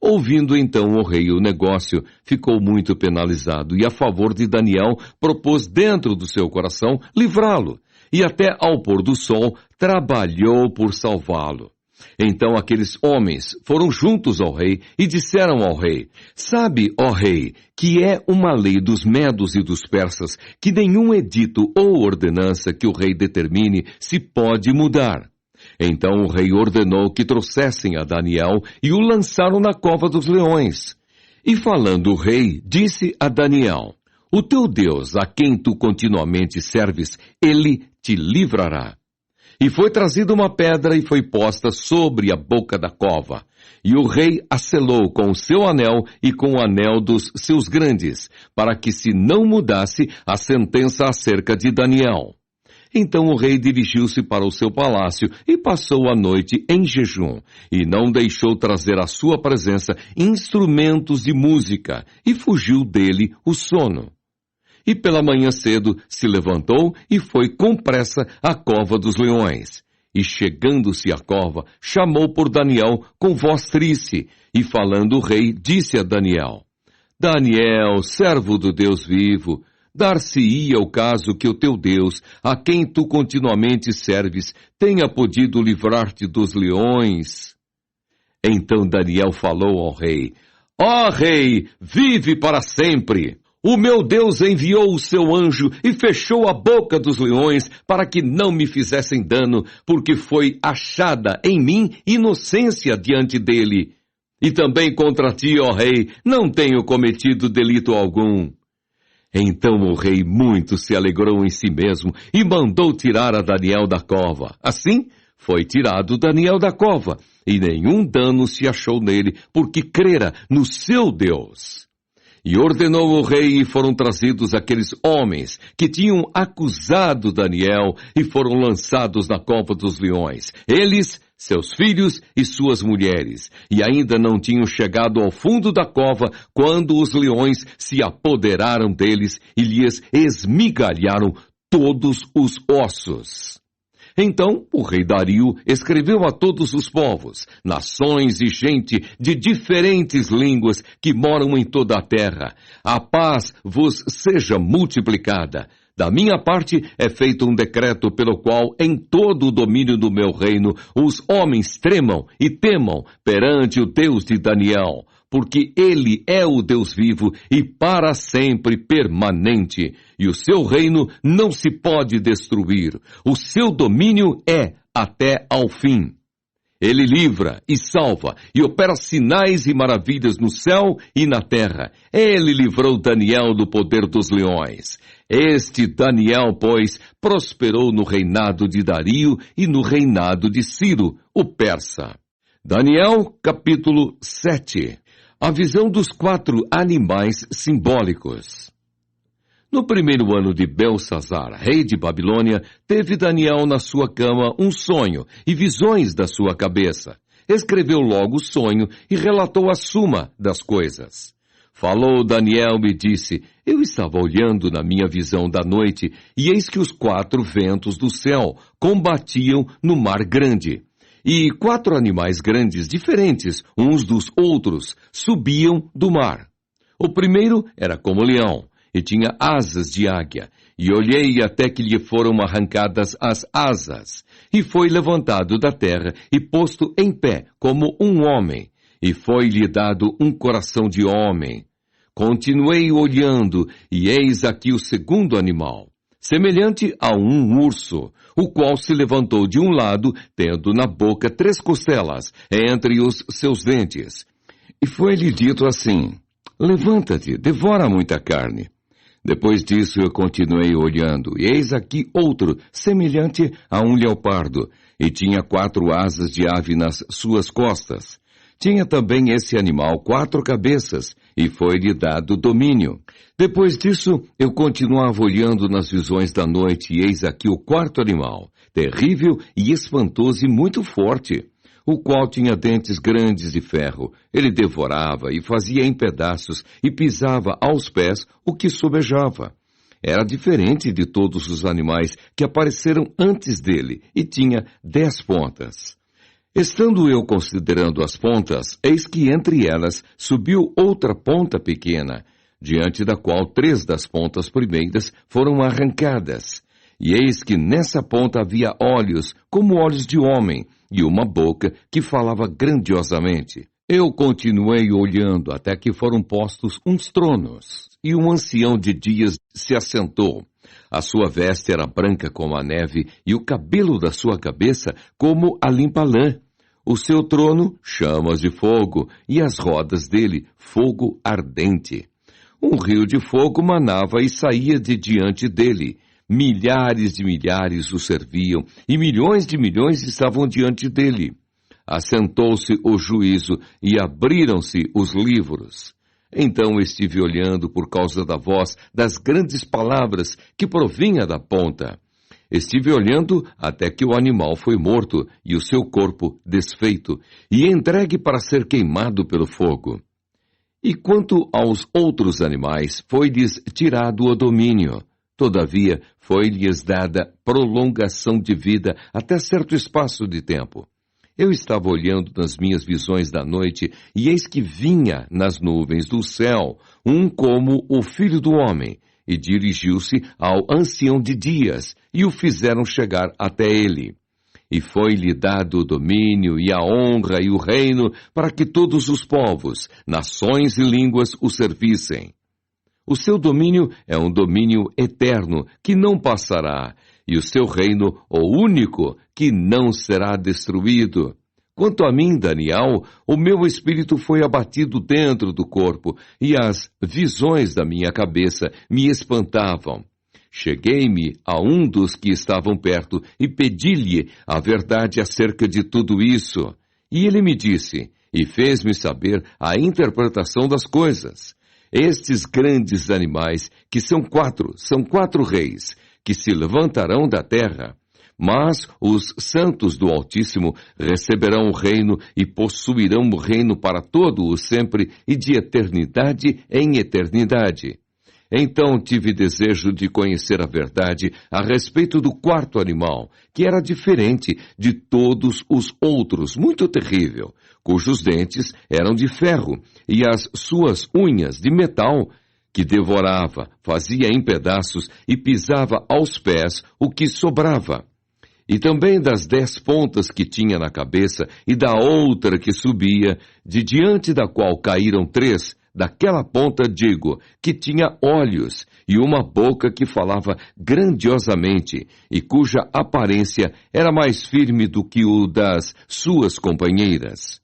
Ouvindo então o rei o negócio, ficou muito penalizado e a favor de Daniel propôs dentro do seu coração livrá-lo, e até ao pôr do sol trabalhou por salvá-lo. Então aqueles homens foram juntos ao rei e disseram ao rei: sabe, ó rei, que é uma lei dos medos e dos persas que nenhum edito ou ordenança que o rei determine se pode mudar. Então o rei ordenou que trouxessem a Daniel e o lançaram na cova dos leões. E falando o rei, disse a Daniel: o teu Deus, a quem tu continuamente serves, ele te livrará. E foi trazida uma pedra e foi posta sobre a boca da cova. E o rei a selou com o seu anel e com o anel dos seus grandes, para que se não mudasse a sentença acerca de Daniel. Então o rei dirigiu-se para o seu palácio e passou a noite em jejum, e não deixou trazer à sua presença instrumentos de música, e fugiu dele o sono. E pela manhã cedo se levantou e foi com pressa à cova dos leões. E chegando-se à cova, chamou por Daniel com voz triste, e falando o rei, disse a Daniel: Daniel, servo do Deus vivo, dar-se-ia o caso que o teu Deus, a quem tu continuamente serves, tenha podido livrar-te dos leões. Então Daniel falou ao rei: ó rei, vive para sempre! O meu Deus enviou o seu anjo e fechou a boca dos leões para que não me fizessem dano, porque foi achada em mim inocência diante dele. E também contra ti, ó rei, não tenho cometido delito algum. Então o rei muito se alegrou em si mesmo e mandou tirar a Daniel da cova. Assim, foi tirado Daniel da cova, e nenhum dano se achou nele, porque crera no seu Deus. E ordenou o rei e foram trazidos aqueles homens que tinham acusado Daniel e foram lançados na cova dos leões. Eles, seus filhos e suas mulheres. E ainda não tinham chegado ao fundo da cova quando os leões se apoderaram deles e lhes esmigalharam todos os ossos. Então o rei Dario escreveu a todos os povos, nações e gente de diferentes línguas que moram em toda a terra: a paz vos seja multiplicada. Da minha parte é feito um decreto pelo qual em todo o domínio do meu reino os homens tremam e temam perante o Deus de Daniel, porque ele é o Deus vivo e para sempre permanente, e o seu reino não se pode destruir, o seu domínio é até ao fim. Ele livra e salva e opera sinais e maravilhas no céu e na terra. Ele livrou Daniel do poder dos leões. Este Daniel, pois, prosperou no reinado de Dario e no reinado de Ciro, o persa. Daniel, capítulo 7. A visão dos 4 animais simbólicos. No primeiro ano de Belsazar, rei de Babilônia, teve Daniel na sua cama um sonho e visões da sua cabeça. Escreveu logo o sonho e relatou a suma das coisas. Falou Daniel e disse: Eu estava olhando na minha visão da noite, e eis que os 4 ventos do céu combatiam no mar grande. E 4 animais grandes, diferentes uns dos outros, subiam do mar. O primeiro era como leão, e tinha asas de águia, e olhei até que lhe foram arrancadas as asas, e foi levantado da terra e posto em pé como um homem, e foi-lhe dado um coração de homem. Continuei olhando, e eis aqui o segundo animal, semelhante a um urso, o qual se levantou de um lado, tendo na boca 3 costelas entre os seus dentes. E foi-lhe dito assim: Levanta-te, devora muita carne. Depois disso eu continuei olhando, e eis aqui outro, semelhante a um leopardo, e tinha 4 asas de ave nas suas costas. Tinha também esse animal 4 cabeças, e foi-lhe dado domínio. Depois disso, eu continuava olhando nas visões da noite, e eis aqui o 4º animal, terrível e espantoso e muito forte, o qual tinha dentes grandes de ferro. Ele devorava e fazia em pedaços, e pisava aos pés o que sobejava. Era diferente de todos os animais que apareceram antes dele, e tinha 10 pontas. Estando eu considerando as pontas, eis que entre elas subiu outra ponta pequena, diante da qual 3 das pontas primeiras foram arrancadas. E eis que nessa ponta havia olhos, como olhos de homem, e uma boca que falava grandiosamente. Eu continuei olhando até que foram postos uns tronos, e um ancião de dias se assentou. A sua veste era branca como a neve, e o cabelo da sua cabeça como a limpa lã. O seu trono, chamas de fogo, e as rodas dele, fogo ardente. Um rio de fogo manava e saía de diante dele. Milhares de milhares o serviam, e milhões de milhões estavam diante dele. Assentou-se o juízo, e abriram-se os livros. Então estive olhando por causa da voz das grandes palavras que provinha da ponta. Estive olhando até que o animal foi morto, e o seu corpo desfeito, e entregue para ser queimado pelo fogo. E quanto aos outros animais, foi-lhes tirado o domínio. Todavia, foi-lhes dada prolongação de vida até certo espaço de tempo. Eu estava olhando nas minhas visões da noite, e eis que vinha nas nuvens do céu um como o Filho do Homem, e dirigiu-se ao ancião de dias, e o fizeram chegar até ele. E foi-lhe dado o domínio e a honra e o reino para que todos os povos, nações e línguas o servissem. O seu domínio é um domínio eterno, que não passará, e o seu reino, o único, que não será destruído. Quanto a mim, Daniel, o meu espírito foi abatido dentro do corpo, e as visões da minha cabeça me espantavam. Cheguei-me a um dos que estavam perto e pedi-lhe a verdade acerca de tudo isso. E ele me disse, e fez-me saber a interpretação das coisas. Estes grandes animais, que são 4 reis, que se levantarão da terra. Mas os santos do Altíssimo receberão o reino e possuirão o reino para todo o sempre e de eternidade em eternidade. Então tive desejo de conhecer a verdade a respeito do 4º animal, que era diferente de todos os outros, muito terrível, cujos dentes eram de ferro e as suas unhas de metal, que devorava, fazia em pedaços e pisava aos pés o que sobrava. E também das 10 pontas que tinha na cabeça e da outra que subia, de diante da qual caíram 3, daquela ponta digo, que tinha olhos e uma boca que falava grandiosamente e cuja aparência era mais firme do que o das suas companheiras.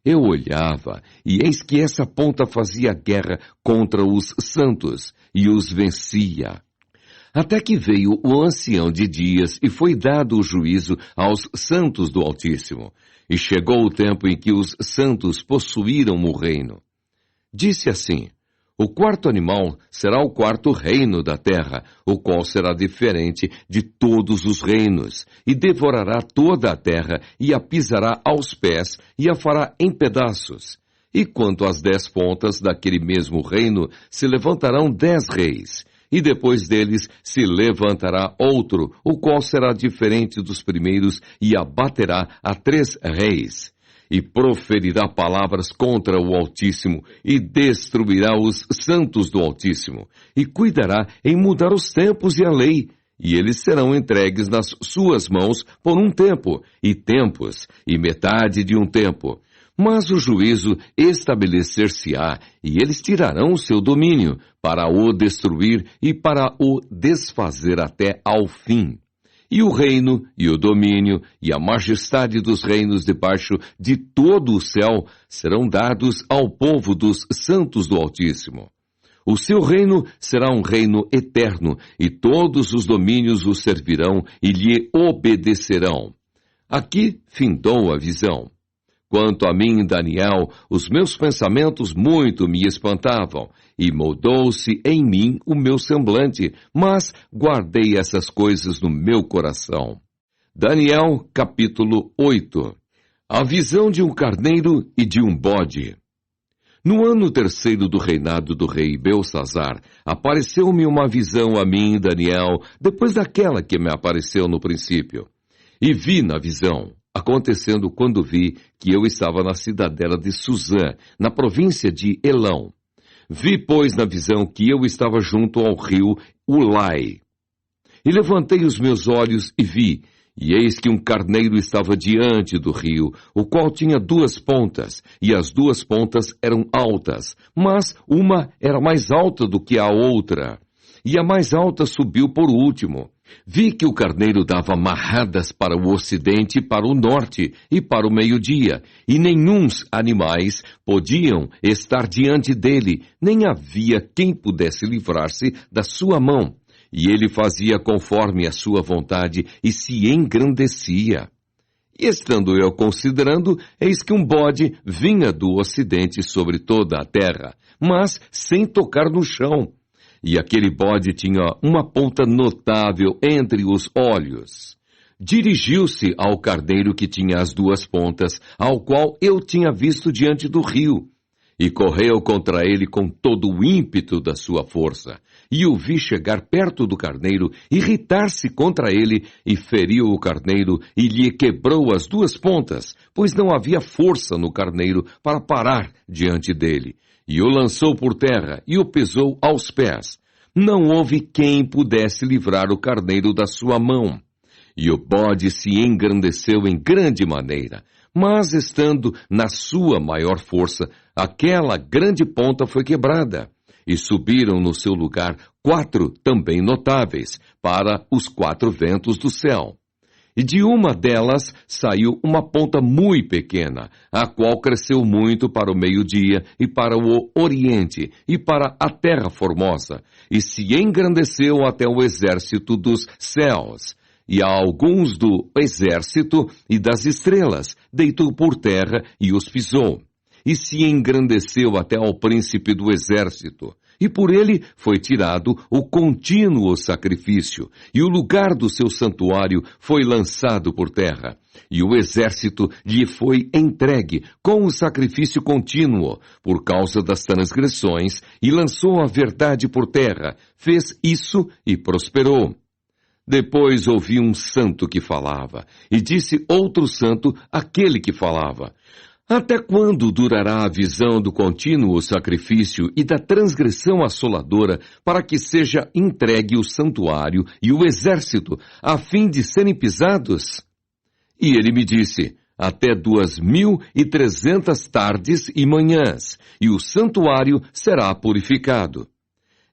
Eu olhava, e eis que essa ponta fazia guerra contra os santos e os vencia. Até que veio o ancião de dias e foi dado o juízo aos santos do Altíssimo. E chegou o tempo em que os santos possuíram o reino. Disse assim, o 4º animal será o 4º reino da terra, o qual será diferente de todos os reinos, e devorará toda a terra, e a pisará aos pés, e a fará em pedaços. E quanto às 10 pontas daquele mesmo reino, se levantarão 10 reis. E depois deles se levantará outro, o qual será diferente dos primeiros, e abaterá a 3 reis. E proferirá palavras contra o Altíssimo, e destruirá os santos do Altíssimo, e cuidará em mudar os tempos e a lei, e eles serão entregues nas suas mãos por um tempo, e tempos, e metade de um tempo. Mas o juízo estabelecer-se-á, e eles tirarão o seu domínio, para o destruir e para o desfazer até ao fim. E o reino, e o domínio, e a majestade dos reinos debaixo de todo o céu serão dados ao povo dos santos do Altíssimo. O seu reino será um reino eterno, e todos os domínios o servirão e lhe obedecerão. Aqui findou a visão. Quanto a mim, Daniel, os meus pensamentos muito me espantavam, e moldou-se em mim o meu semblante, mas guardei essas coisas no meu coração. Daniel, capítulo 8. A visão de um carneiro e de um bode. No ano 3º do reinado do rei Belsazar, apareceu-me uma visão a mim, Daniel, depois daquela que me apareceu no princípio. E vi na visão, acontecendo quando vi que eu estava na cidadela de Suzã, na província de Elão. Vi, pois, na visão que eu estava junto ao rio Ulai. E levantei os meus olhos e vi, e eis que um carneiro estava diante do rio, o qual tinha 2 pontas, e as 2 pontas eram altas, mas uma era mais alta do que a outra, e a mais alta subiu por último. Vi que o carneiro dava marradas para o ocidente, para o norte e para o meio-dia, e nenhuns animais podiam estar diante dele, nem havia quem pudesse livrar-se da sua mão. E ele fazia conforme a sua vontade e se engrandecia. E estando eu considerando, eis que um bode vinha do ocidente sobre toda a terra, mas sem tocar no chão. E aquele bode tinha uma ponta notável entre os olhos. Dirigiu-se ao carneiro que tinha as 2 pontas, ao qual eu tinha visto diante do rio, e correu contra ele com todo o ímpeto da sua força. E o vi chegar perto do carneiro, irritar-se contra ele, e feriu o carneiro, e lhe quebrou as 2 pontas, pois não havia força no carneiro para parar diante dele. E o lançou por terra, e o pisou aos pés. Não houve quem pudesse livrar o carneiro da sua mão. E o bode se engrandeceu em grande maneira, mas estando na sua maior força, aquela grande ponta foi quebrada. E subiram no seu lugar 4 também notáveis, para os 4 ventos do céu. E de uma delas saiu uma ponta muito pequena, a qual cresceu muito para o meio-dia e para o oriente e para a terra formosa, e se engrandeceu até o exército dos céus. E a alguns do exército e das estrelas deitou por terra e os pisou. E se engrandeceu até ao príncipe do exército. E por ele foi tirado o contínuo sacrifício, e o lugar do seu santuário foi lançado por terra. E o exército lhe foi entregue com o sacrifício contínuo, por causa das transgressões, e lançou a verdade por terra. Fez isso e prosperou. Depois ouvi um santo que falava, e disse outro santo àquele que falava: até quando durará a visão do contínuo sacrifício e da transgressão assoladora, para que seja entregue o santuário e o exército, a fim de serem pisados? E ele me disse: até 2.300 tardes e manhãs, e o santuário será purificado.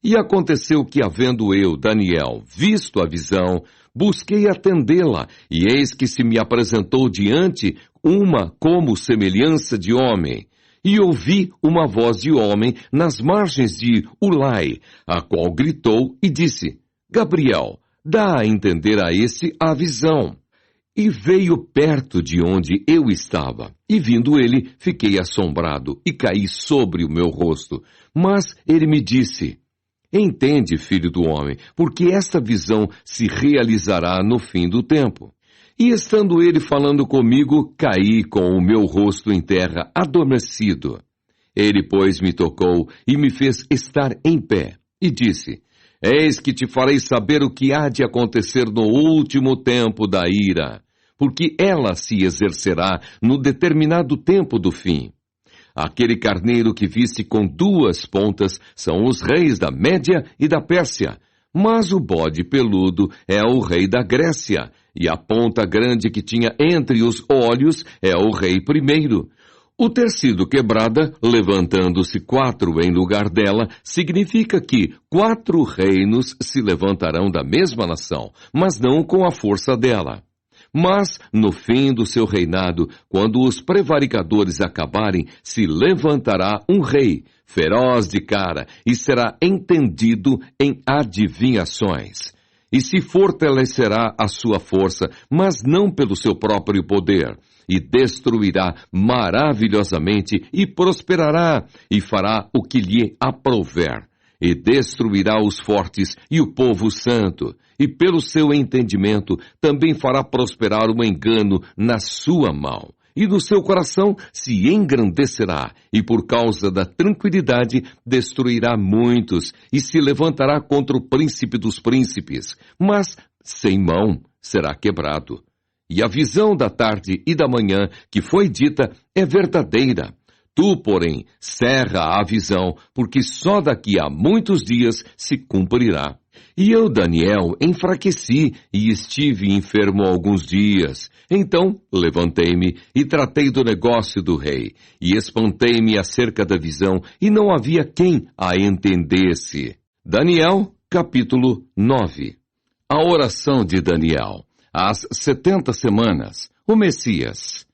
E aconteceu que, havendo eu, Daniel, visto a visão, busquei atendê-la, e eis que se me apresentou diante uma como semelhança de homem. E ouvi uma voz de homem nas margens de Ulai, a qual gritou e disse: Gabriel, dá a entender a esse a visão. E veio perto de onde eu estava, e vindo ele, fiquei assombrado, e caí sobre o meu rosto. Mas ele me disse: entende, filho do homem, porque esta visão se realizará no fim do tempo. E estando ele falando comigo, caí com o meu rosto em terra, adormecido. Ele, pois, me tocou e me fez estar em pé, e disse: Eis que te farei saber o que há de acontecer no último tempo da ira, porque ela se exercerá no determinado tempo do fim. Aquele carneiro que viste com 2 pontas são os reis da Média e da Pérsia, mas o bode peludo é o rei da Grécia, e a ponta grande que tinha entre os olhos é o rei primeiro. O ter sido quebrada, levantando-se 4 em lugar dela, significa que 4 reinos se levantarão da mesma nação, mas não com a força dela. Mas, no fim do seu reinado, quando os prevaricadores acabarem, se levantará um rei, feroz de cara, e será entendido em adivinhações. E se fortalecerá a sua força, mas não pelo seu próprio poder, e destruirá maravilhosamente, e prosperará, e fará o que lhe aprouver. E destruirá os fortes e o povo santo, e pelo seu entendimento também fará prosperar o engano na sua mão. E no seu coração se engrandecerá, e por causa da tranquilidade destruirá muitos, e se levantará contra o príncipe dos príncipes, mas sem mão será quebrado. E a visão da tarde e da manhã que foi dita é verdadeira. Tu, porém, cerra a visão, porque só daqui a muitos dias se cumprirá. E eu, Daniel, enfraqueci e estive enfermo alguns dias. Então levantei-me e tratei do negócio do rei, e espantei-me acerca da visão, e não havia quem a entendesse. Daniel, capítulo 9. A oração de Daniel. As 70 semanas. O Messias.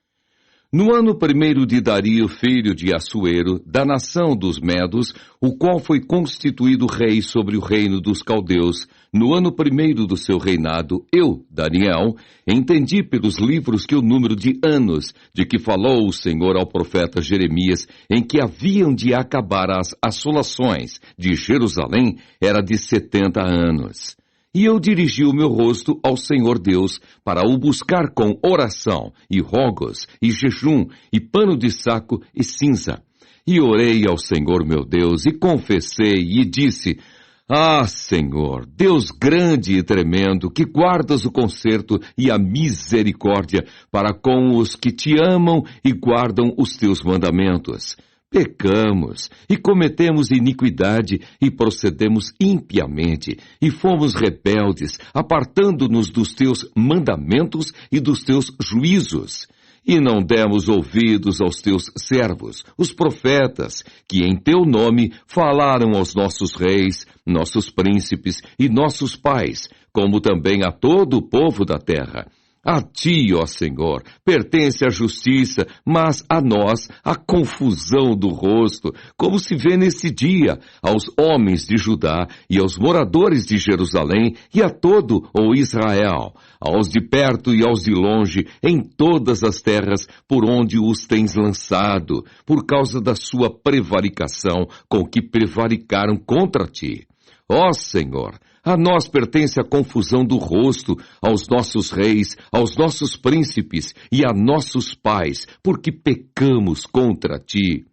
No ano 1º de Dario, filho de Assuero, da nação dos Medos, o qual foi constituído rei sobre o reino dos caldeus, no ano 1º do seu reinado, eu, Daniel, entendi pelos livros que o número de anos de que falou o Senhor ao profeta Jeremias, em que haviam de acabar as assolações de Jerusalém, era de 70 anos. E eu dirigi o meu rosto ao Senhor Deus para o buscar com oração, e rogos, e jejum, e pano de saco e cinza. E orei ao Senhor meu Deus, e confessei, e disse: Ah, Senhor, Deus grande e tremendo, que guardas o conserto e a misericórdia para com os que te amam e guardam os teus mandamentos. Pecamos e cometemos iniquidade e procedemos impiamente e fomos rebeldes, apartando-nos dos teus mandamentos e dos teus juízos. E não demos ouvidos aos teus servos, os profetas, que em teu nome falaram aos nossos reis, nossos príncipes e nossos pais, como também a todo o povo da terra. A ti, ó Senhor, pertence a justiça, mas a nós a confusão do rosto, como se vê nesse dia, aos homens de Judá e aos moradores de Jerusalém e a todo o Israel, aos de perto e aos de longe, em todas as terras por onde os tens lançado, por causa da sua prevaricação com que prevaricaram contra ti. Ó Senhor, a nós pertence a confusão do rosto, aos nossos reis, aos nossos príncipes e a nossos pais, porque pecamos contra ti.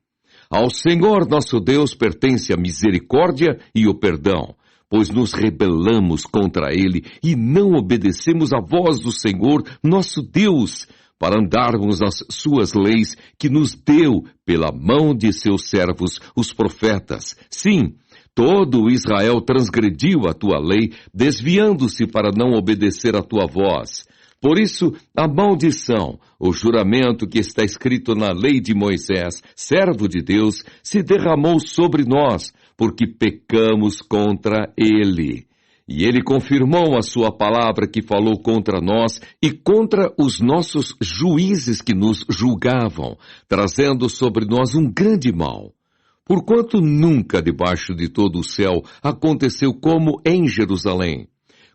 Ao Senhor nosso Deus pertence a misericórdia e o perdão, pois nos rebelamos contra ele e não obedecemos à voz do Senhor nosso Deus, para andarmos as suas leis que nos deu pela mão de seus servos, os profetas. Sim, todo Israel transgrediu a tua lei, desviando-se para não obedecer à tua voz. Por isso, a maldição, o juramento que está escrito na lei de Moisés, servo de Deus, se derramou sobre nós, porque pecamos contra ele. E ele confirmou a sua palavra que falou contra nós e contra os nossos juízes que nos julgavam, trazendo sobre nós um grande mal. Porquanto nunca debaixo de todo o céu aconteceu como em Jerusalém.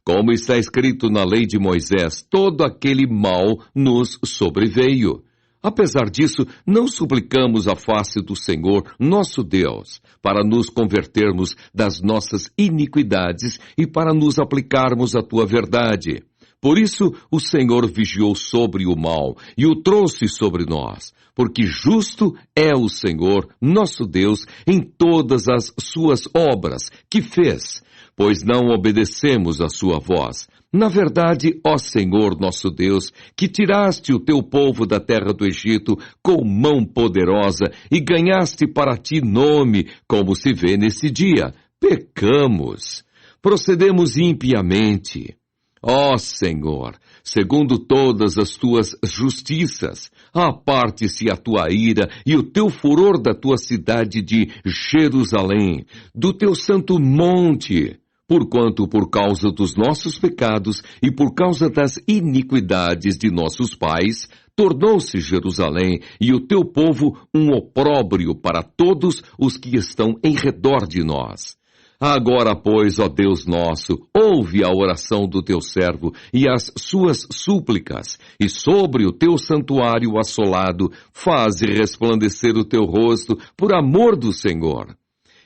Como está escrito na lei de Moisés, todo aquele mal nos sobreveio. Apesar disso, não suplicamos a face do Senhor, nosso Deus, para nos convertermos das nossas iniquidades e para nos aplicarmos à tua verdade. Por isso o Senhor vigiou sobre o mal e o trouxe sobre nós, porque justo é o Senhor, nosso Deus, em todas as suas obras que fez, pois não obedecemos a sua voz. Na verdade, ó Senhor nosso Deus, que tiraste o teu povo da terra do Egito com mão poderosa e ganhaste para ti nome, como se vê nesse dia, pecamos, procedemos impiamente. Ó Senhor, segundo todas as tuas justiças, aparte-se a tua ira e o teu furor da tua cidade de Jerusalém, do teu santo monte, porquanto por causa dos nossos pecados e por causa das iniquidades de nossos pais, tornou-se Jerusalém e o teu povo um opróbrio para todos os que estão em redor de nós. Agora, pois, ó Deus nosso, ouve a oração do teu servo e as suas súplicas, e sobre o teu santuário assolado, faze resplandecer o teu rosto por amor do Senhor.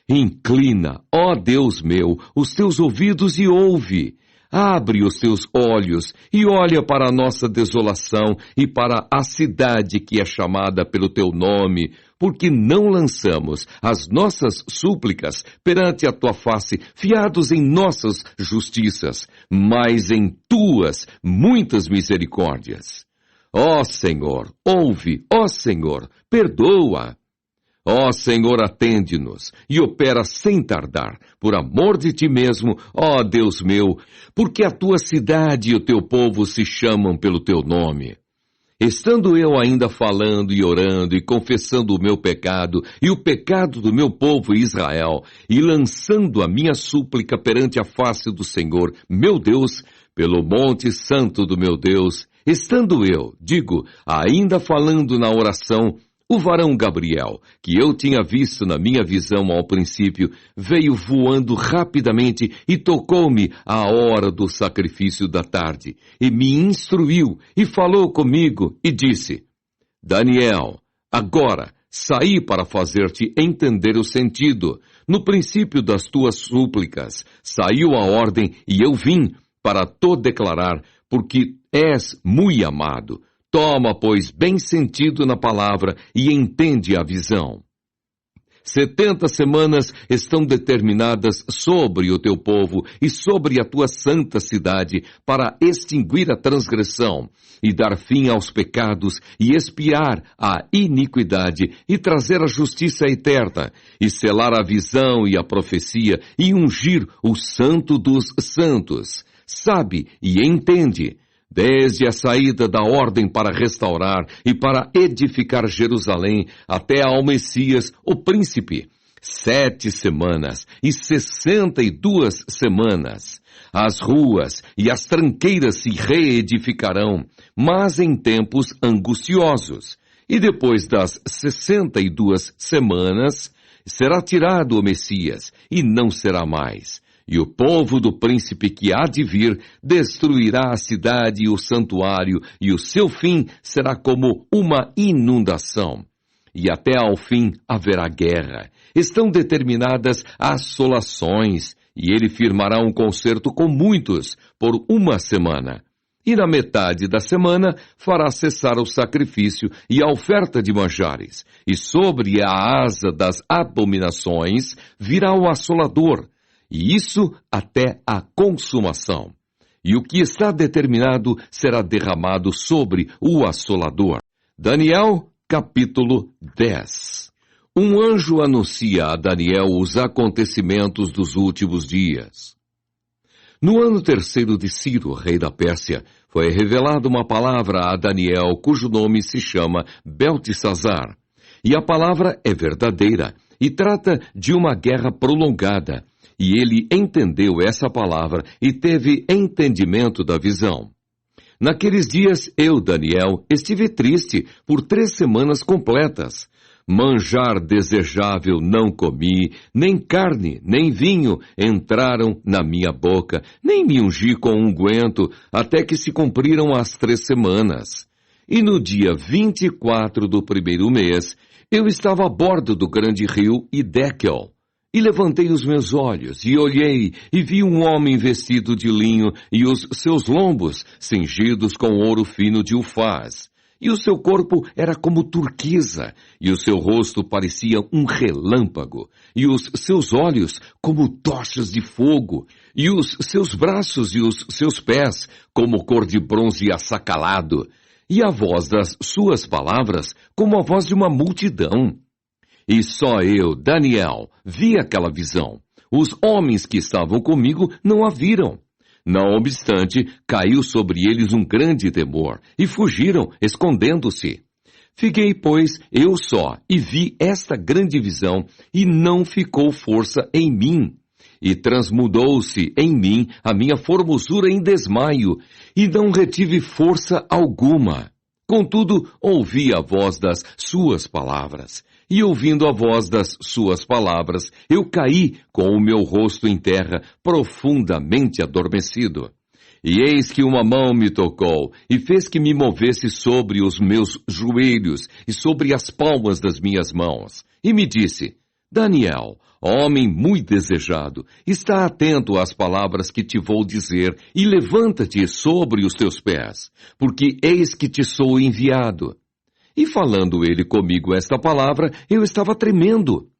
Inclina, ó Deus meu, os teus ouvidos e ouve. Abre os teus olhos e olha para a nossa desolação e para a cidade que é chamada pelo teu nome, porque não lançamos as nossas súplicas perante a tua face, fiados em nossas justiças, mas em tuas muitas misericórdias. Ó Senhor, ouve, ó Senhor, perdoa. Ó Senhor, atende-nos e opera sem tardar, por amor de ti mesmo, ó Deus meu, porque a tua cidade e o teu povo se chamam pelo teu nome. Estando eu ainda falando e orando e confessando o meu pecado e o pecado do meu povo Israel, e lançando a minha súplica perante a face do Senhor, meu Deus, pelo monte santo do meu Deus, estando eu, ainda falando na oração, o varão Gabriel, que eu tinha visto na minha visão ao princípio, veio voando rapidamente e tocou-me à hora do sacrifício da tarde, e me instruiu, e falou comigo, e disse: Daniel, agora saí para fazer-te entender o sentido. No princípio das tuas súplicas, saiu a ordem, e eu vim para te declarar, porque és muito amado. Toma, pois, bem sentido na palavra e entende a visão. 70 semanas estão determinadas sobre o teu povo e sobre a tua santa cidade para extinguir a transgressão e dar fim aos pecados e expiar a iniquidade e trazer a justiça eterna e selar a visão e a profecia e ungir o santo dos santos. Sabe e entende. Desde a saída da ordem para restaurar e para edificar Jerusalém até ao Messias, o príncipe, 7 semanas e 62 semanas. As ruas e as tranqueiras se reedificarão, mas em tempos angustiosos. E depois das 62 semanas, será tirado o Messias, e não será mais. E o povo do príncipe que há de vir destruirá a cidade e o santuário, e o seu fim será como uma inundação. E até ao fim haverá guerra. Estão determinadas assolações, e ele firmará um concerto com muitos por 1 semana. E na metade da semana fará cessar o sacrifício e a oferta de manjares. E sobre a asa das abominações virá o assolador, e isso até a consumação. E o que está determinado será derramado sobre o assolador. Daniel, capítulo 10. Um anjo anuncia a Daniel os acontecimentos dos últimos dias. No ano 3º de Ciro, rei da Pérsia, foi revelada uma palavra a Daniel, cujo nome se chama Beltesazar. E a palavra é verdadeira e trata de uma guerra prolongada. E ele entendeu essa palavra e teve entendimento da visão. Naqueles dias, eu, Daniel, estive triste por 3 semanas completas. Manjar desejável não comi, nem carne, nem vinho entraram na minha boca, nem me ungi com unguento, até que se cumpriram as 3 semanas. E no dia 24 do 1º mês, eu estava a bordo do grande rio Hiddekel. E levantei os meus olhos, e olhei, e vi um homem vestido de linho, e os seus lombos cingidos com ouro fino de Ufaz. E o seu corpo era como turquesa, e o seu rosto parecia um relâmpago, e os seus olhos como tochas de fogo, e os seus braços e os seus pés como cor de bronze assacalado, e a voz das suas palavras como a voz de uma multidão. E só eu, Daniel, vi aquela visão. Os homens que estavam comigo não a viram. Não obstante, caiu sobre eles um grande temor, e fugiram, escondendo-se. Fiquei, pois, eu só, e vi esta grande visão, e não ficou força em mim. E transmudou-se em mim a minha formosura em desmaio, e não retive força alguma. Contudo, ouvi a voz das suas palavras. E ouvindo a voz das suas palavras, eu caí com o meu rosto em terra, profundamente adormecido. E eis que uma mão me tocou, e fez que me movesse sobre os meus joelhos e sobre as palmas das minhas mãos. E me disse, Daniel, homem muito desejado, está atento às palavras que te vou dizer, e levanta-te sobre os teus pés, porque eis que te sou enviado. E falando ele comigo esta palavra, eu estava tremendo.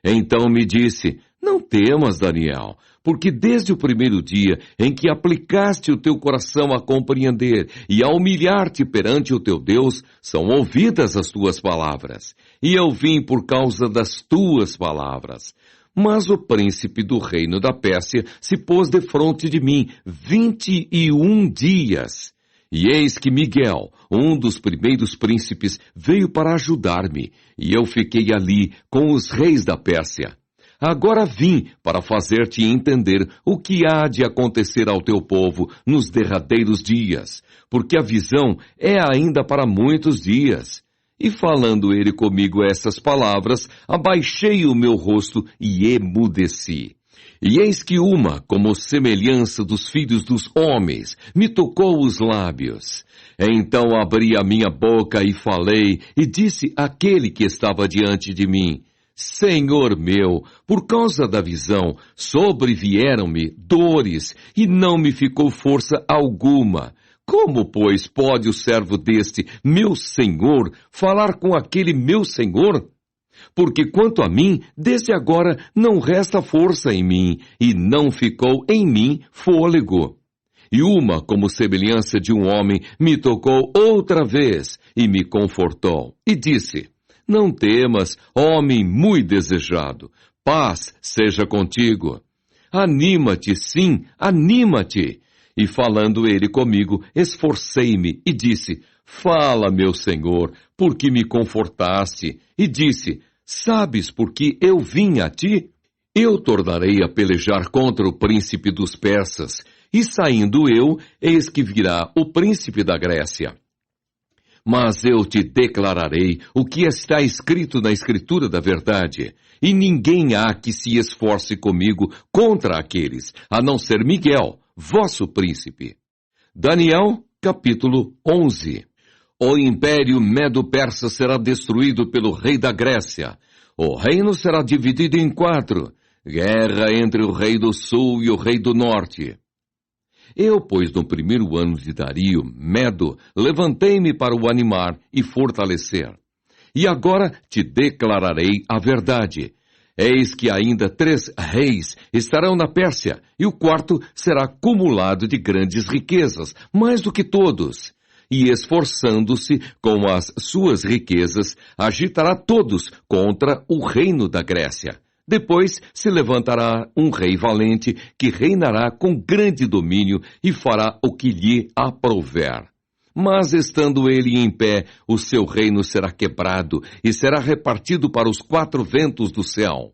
Então me disse, não temas, Daniel, porque desde o primeiro dia em que aplicaste o teu coração a compreender e a humilhar-te perante o teu Deus, são ouvidas as tuas palavras. E eu vim por causa das tuas palavras. Mas o príncipe do reino da Pérsia se pôs defronte de mim 21 dias. E eis que Miguel, um dos primeiros príncipes, veio para ajudar-me, e eu fiquei ali com os reis da Pérsia. Agora vim para fazer-te entender o que há de acontecer ao teu povo nos derradeiros dias, porque a visão é ainda para muitos dias. E falando ele comigo essas palavras, abaixei o meu rosto e emudeci. E eis que uma, como semelhança dos filhos dos homens, me tocou os lábios. Então abri a minha boca e falei, e disse àquele que estava diante de mim, Senhor meu, por causa da visão, sobrevieram-me dores, e não me ficou força alguma. Como, pois, pode o servo deste, meu senhor, falar com aquele meu senhor? Porque quanto a mim, desde agora não resta força em mim, e não ficou em mim fôlego. E uma, como semelhança de um homem, me tocou outra vez, e me confortou, e disse, não temas, homem muito desejado, paz seja contigo. Anima-te, sim, anima-te. E falando ele comigo, esforcei-me, e disse, fala, meu senhor, porque me confortaste, e disse, sabes por que eu vim a ti? Eu tornarei a pelejar contra o príncipe dos persas, e saindo eu, eis que virá o príncipe da Grécia. Mas eu te declararei o que está escrito na escritura da verdade, e ninguém há que se esforce comigo contra aqueles, a não ser Miguel, vosso príncipe. Daniel, capítulo 11. O império Medo-Persa será destruído pelo rei da Grécia. O reino será dividido em 4. Guerra entre o rei do sul e o rei do norte. Eu, pois, no primeiro ano de Dario, Medo, levantei-me para o animar e fortalecer. E agora te declararei a verdade. Eis que ainda 3 reis estarão na Pérsia, e o 4º será cumulado de grandes riquezas, mais do que todos. E esforçando-se com as suas riquezas, agitará todos contra o reino da Grécia. Depois se levantará um rei valente que reinará com grande domínio e fará o que lhe aprouver. Mas estando ele em pé, o seu reino será quebrado e será repartido para os 4 ventos do céu.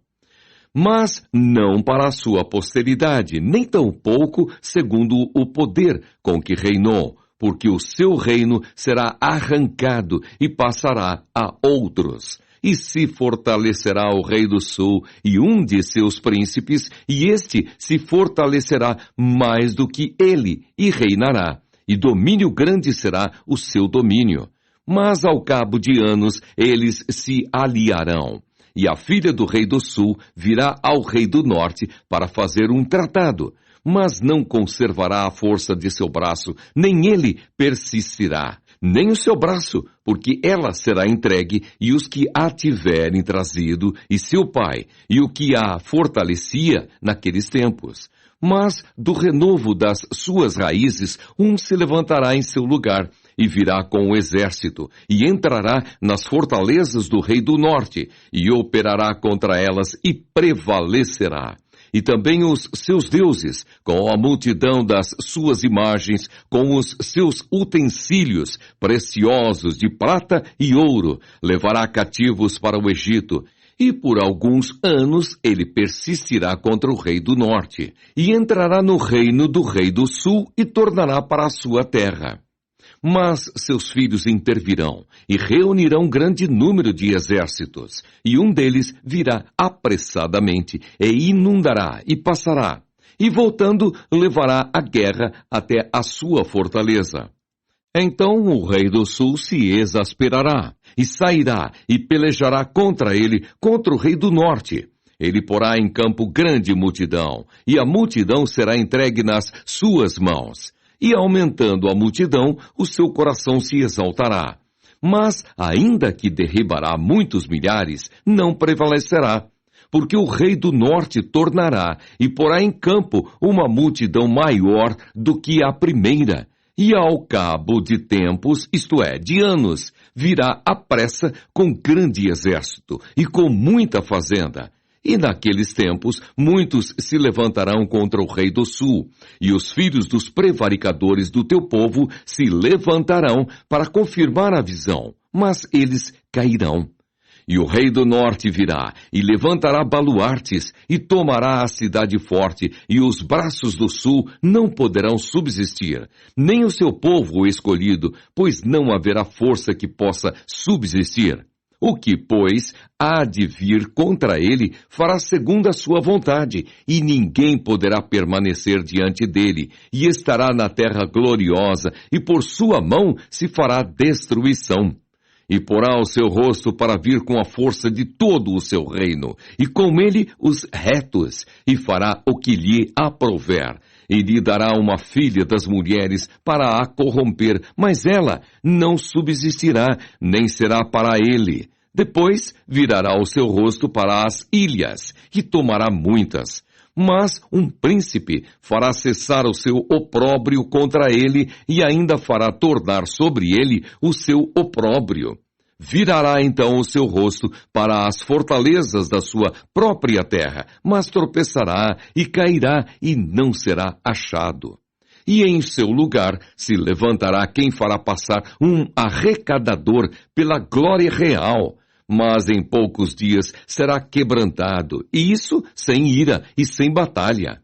Mas não para a sua posteridade, nem tampouco segundo o poder com que reinou, porque o seu reino será arrancado e passará a outros. E se fortalecerá o rei do sul e um de seus príncipes, e este se fortalecerá mais do que ele, e reinará, e domínio grande será o seu domínio. Mas ao cabo de anos eles se aliarão. e a filha do rei do sul virá ao rei do norte para fazer um tratado, mas não conservará a força de seu braço, nem ele persistirá, nem o seu braço, porque ela será entregue, e os que a tiverem trazido, e seu pai, e o que a fortalecia naqueles tempos. Mas do renovo das suas raízes, um se levantará em seu lugar, e virá com o exército, e entrará nas fortalezas do rei do norte, e operará contra elas, e prevalecerá. E também os seus deuses, com a multidão das suas imagens, com os seus utensílios preciosos de prata e ouro, levará cativos para o Egito. E por alguns anos ele persistirá contra o rei do norte, e entrará no reino do rei do sul e tornará para a sua terra. Mas seus filhos intervirão e reunirão grande número de exércitos, e um deles virá apressadamente e inundará e passará, e voltando levará a guerra até a sua fortaleza. Então o rei do sul se exasperará, e sairá e pelejará contra ele, contra o rei do norte. Ele porá em campo grande multidão, e a multidão será entregue nas suas mãos. E aumentando a multidão, o seu coração se exaltará. Mas, ainda que derribará muitos milhares, não prevalecerá. Porque o rei do norte tornará e porá em campo uma multidão maior do que a primeira. E ao cabo de tempos, isto é, de anos, virá à pressa com grande exército e com muita fazenda. E naqueles tempos, muitos se levantarão contra o rei do sul, e os filhos dos prevaricadores do teu povo se levantarão para confirmar a visão, mas eles cairão. E o rei do norte virá, e levantará baluartes, e tomará a cidade forte, e os braços do sul não poderão subsistir, nem o seu povo escolhido, pois não haverá força que possa subsistir. O que, pois, há de vir contra ele, fará segundo a sua vontade, e ninguém poderá permanecer diante dele, e estará na terra gloriosa, e por sua mão se fará destruição. E porá o seu rosto para vir com a força de todo o seu reino, e com ele os retos, e fará o que lhe aprouver. E lhe dará uma filha das mulheres para a corromper, mas ela não subsistirá, nem será para ele. Depois virará o seu rosto para as ilhas, e tomará muitas. Mas um príncipe fará cessar o seu opróbrio contra ele, e ainda fará tornar sobre ele o seu opróbrio. Virará então o seu rosto para as fortalezas da sua própria terra, mas tropeçará e cairá e não será achado. E em seu lugar se levantará quem fará passar um arrecadador pela glória real, mas em poucos dias será quebrantado, e isso sem ira e sem batalha.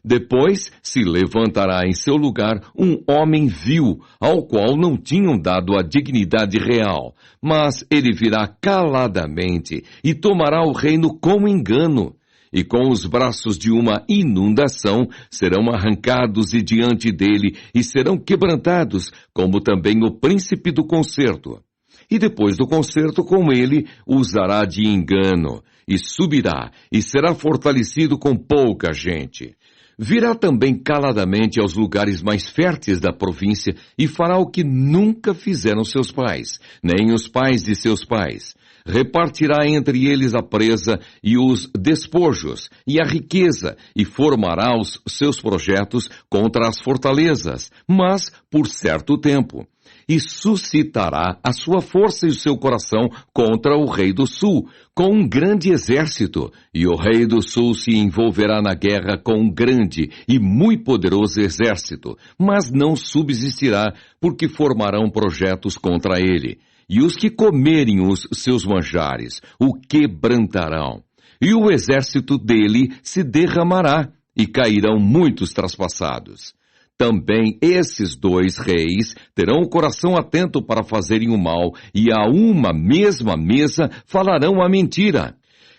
Depois se levantará em seu lugar um homem vil, ao qual não tinham dado a dignidade real, mas ele virá caladamente e tomará o reino com engano. E com os braços de uma inundação serão arrancados de diante dele e serão quebrantados, como também o príncipe do concerto. E depois do concerto com ele, usará de engano, e subirá, e será fortalecido com pouca gente. Virá também caladamente aos lugares mais férteis da província, e fará o que nunca fizeram seus pais, nem os pais de seus pais. Repartirá entre eles a presa e os despojos, e a riqueza, e formará os seus projetos contra as fortalezas, mas por certo tempo. E suscitará a sua força e o seu coração contra o rei do sul, com um grande exército, e o rei do sul se envolverá na guerra com um grande e muito poderoso exército, mas não subsistirá, porque formarão projetos contra ele. E os que comerem os seus manjares o quebrantarão, e o exército dele se derramará, e cairão muitos traspassados. Também esses dois reis terão o coração atento para fazerem o mal, e a uma mesma mesa falarão a mentira.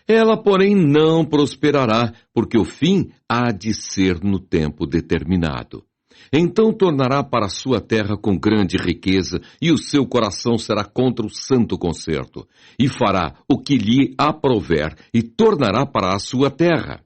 Ela, porém, não prosperará, porque o fim há de ser no tempo determinado. Então tornará para a sua terra com grande riqueza, e o seu coração será contra o santo concerto, e fará o que lhe aprouver, e tornará para a sua terra.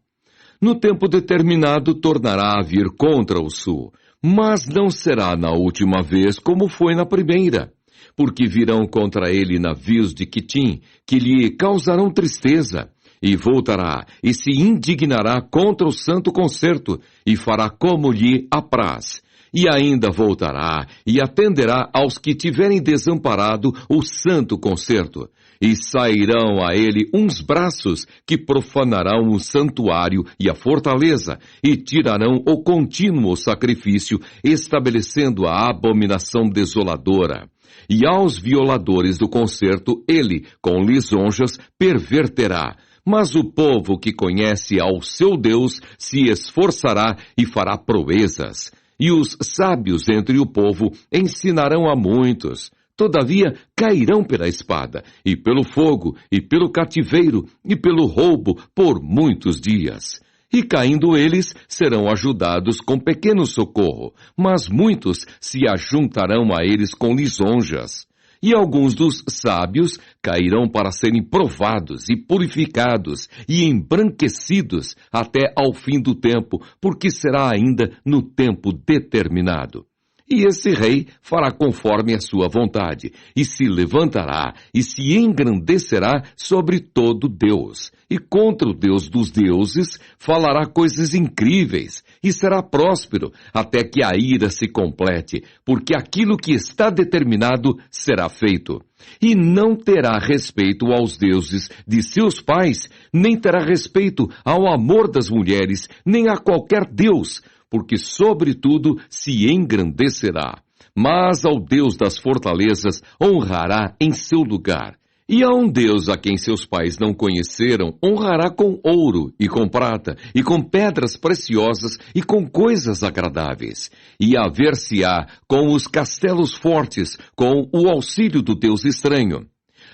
No tempo determinado tornará a vir contra o sul, mas não será na última vez como foi na primeira, porque virão contra ele navios de Quitim, que lhe causarão tristeza, e voltará, e se indignará contra o santo concerto, e fará como lhe apraz. E ainda voltará, e atenderá aos que tiverem desamparado o santo concerto. E sairão a ele uns braços que profanarão o santuário e a fortaleza, e tirarão o contínuo sacrifício, estabelecendo a abominação desoladora. E aos violadores do concerto ele, com lisonjas, perverterá. Mas o povo que conhece ao seu Deus se esforçará e fará proezas. E os sábios entre o povo ensinarão a muitos. Todavia cairão pela espada, e pelo fogo, e pelo cativeiro, e pelo roubo por muitos dias. E caindo eles, serão ajudados com pequeno socorro, mas muitos se ajuntarão a eles com lisonjas. E alguns dos sábios cairão para serem provados e purificados e embranquecidos até ao fim do tempo, porque será ainda no tempo determinado. E esse rei fará conforme a sua vontade, e se levantará e se engrandecerá sobre todo Deus. E contra o Deus dos deuses falará coisas incríveis, e será próspero, até que a ira se complete, porque aquilo que está determinado será feito. E não terá respeito aos deuses de seus pais, nem terá respeito ao amor das mulheres, nem a qualquer deus, porque sobretudo se engrandecerá. Mas ao Deus das fortalezas honrará em seu lugar. E a um Deus a quem seus pais não conheceram, honrará com ouro e com prata, e com pedras preciosas e com coisas agradáveis. E haver-se-á com os castelos fortes, com o auxílio do Deus estranho.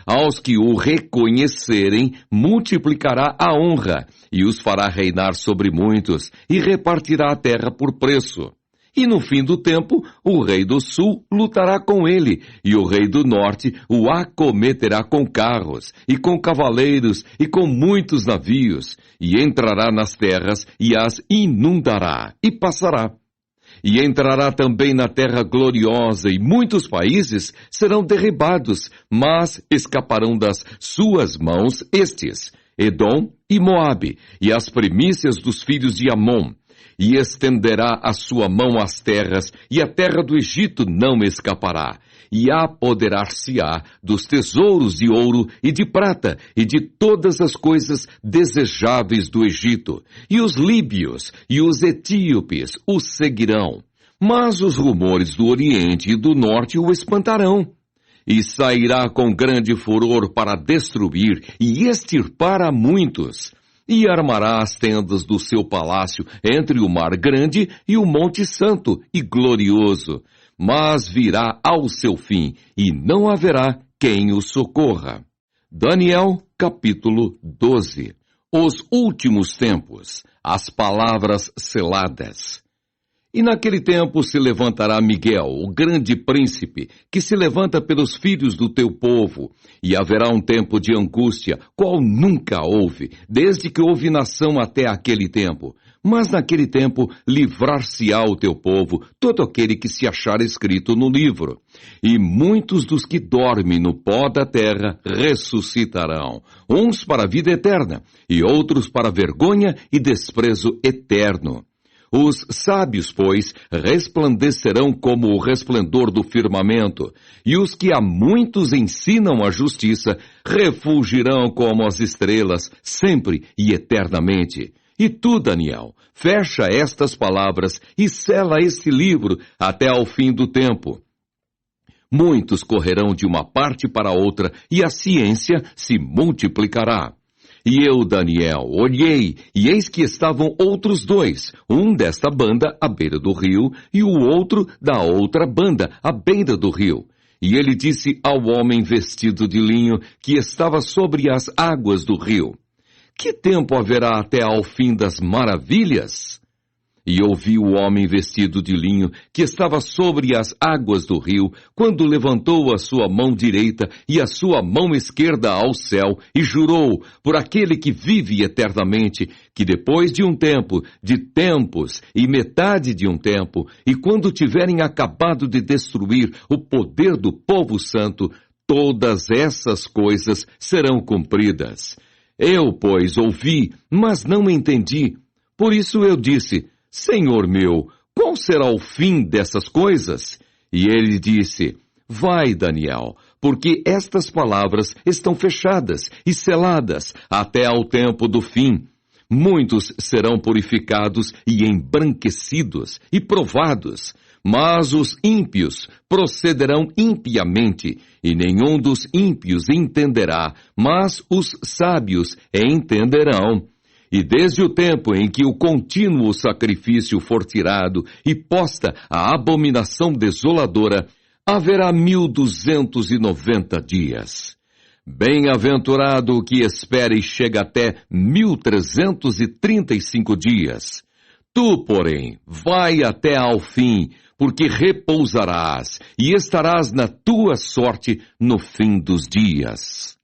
Aos que o reconhecerem, multiplicará a honra, e os fará reinar sobre muitos, e repartirá a terra por preço. E no fim do tempo, o rei do sul lutará com ele, e o rei do norte o acometerá com carros, e com cavaleiros, e com muitos navios, e entrará nas terras, e as inundará, e passará. E entrará também na terra gloriosa, e muitos países serão derribados, mas escaparão das suas mãos estes, Edom e Moabe, e as primícias dos filhos de Amon. E estenderá a sua mão às terras, e a terra do Egito não escapará. E apoderar-se-á dos tesouros de ouro e de prata, e de todas as coisas desejáveis do Egito. E os líbios e os etíopes o seguirão. Mas os rumores do Oriente e do Norte o espantarão. E sairá com grande furor para destruir e extirpar a muitos. E armará as tendas do seu palácio entre o mar grande e o monte santo e glorioso. Mas virá ao seu fim, e não haverá quem o socorra. Daniel, capítulo 12. Os últimos tempos, as palavras seladas. E naquele tempo se levantará Miguel, o grande príncipe, que se levanta pelos filhos do teu povo, e haverá um tempo de angústia, qual nunca houve, desde que houve nação até aquele tempo. Mas naquele tempo livrar-se-á o teu povo, todo aquele que se achar escrito no livro. E muitos dos que dormem no pó da terra ressuscitarão, uns para a vida eterna, e outros para vergonha e desprezo eterno. Os sábios, pois, resplandecerão como o resplendor do firmamento, e os que a muitos ensinam a justiça refulgirão como as estrelas, sempre e eternamente. E tu, Daniel, fecha estas palavras e sela este livro até ao fim do tempo. Muitos correrão de uma parte para outra, e a ciência se multiplicará. E eu, Daniel, olhei, e eis que estavam outros dois, um desta banda à beira do rio, e o outro da outra banda à beira do rio. E ele disse ao homem vestido de linho que estava sobre as águas do rio: Que tempo haverá até ao fim das maravilhas? E ouvi o homem vestido de linho, que estava sobre as águas do rio, quando levantou a sua mão direita e a sua mão esquerda ao céu, e jurou por aquele que vive eternamente, que depois de um tempo, de tempos e metade de um tempo, e quando tiverem acabado de destruir o poder do povo santo, todas essas coisas serão cumpridas. Eu, pois, ouvi, mas não entendi. Por isso eu disse: Senhor meu, qual será o fim dessas coisas? E ele disse: Vai, Daniel, porque estas palavras estão fechadas e seladas até ao tempo do fim. Muitos serão purificados e embranquecidos e provados, mas os ímpios procederão impiamente, e nenhum dos ímpios entenderá, mas os sábios entenderão. E desde o tempo em que o contínuo sacrifício for tirado e posta a abominação desoladora, haverá 1290 dias. Bem-aventurado o que espera e chega até 1335 dias. Tu, porém, vai até ao fim, porque repousarás e estarás na tua sorte no fim dos dias.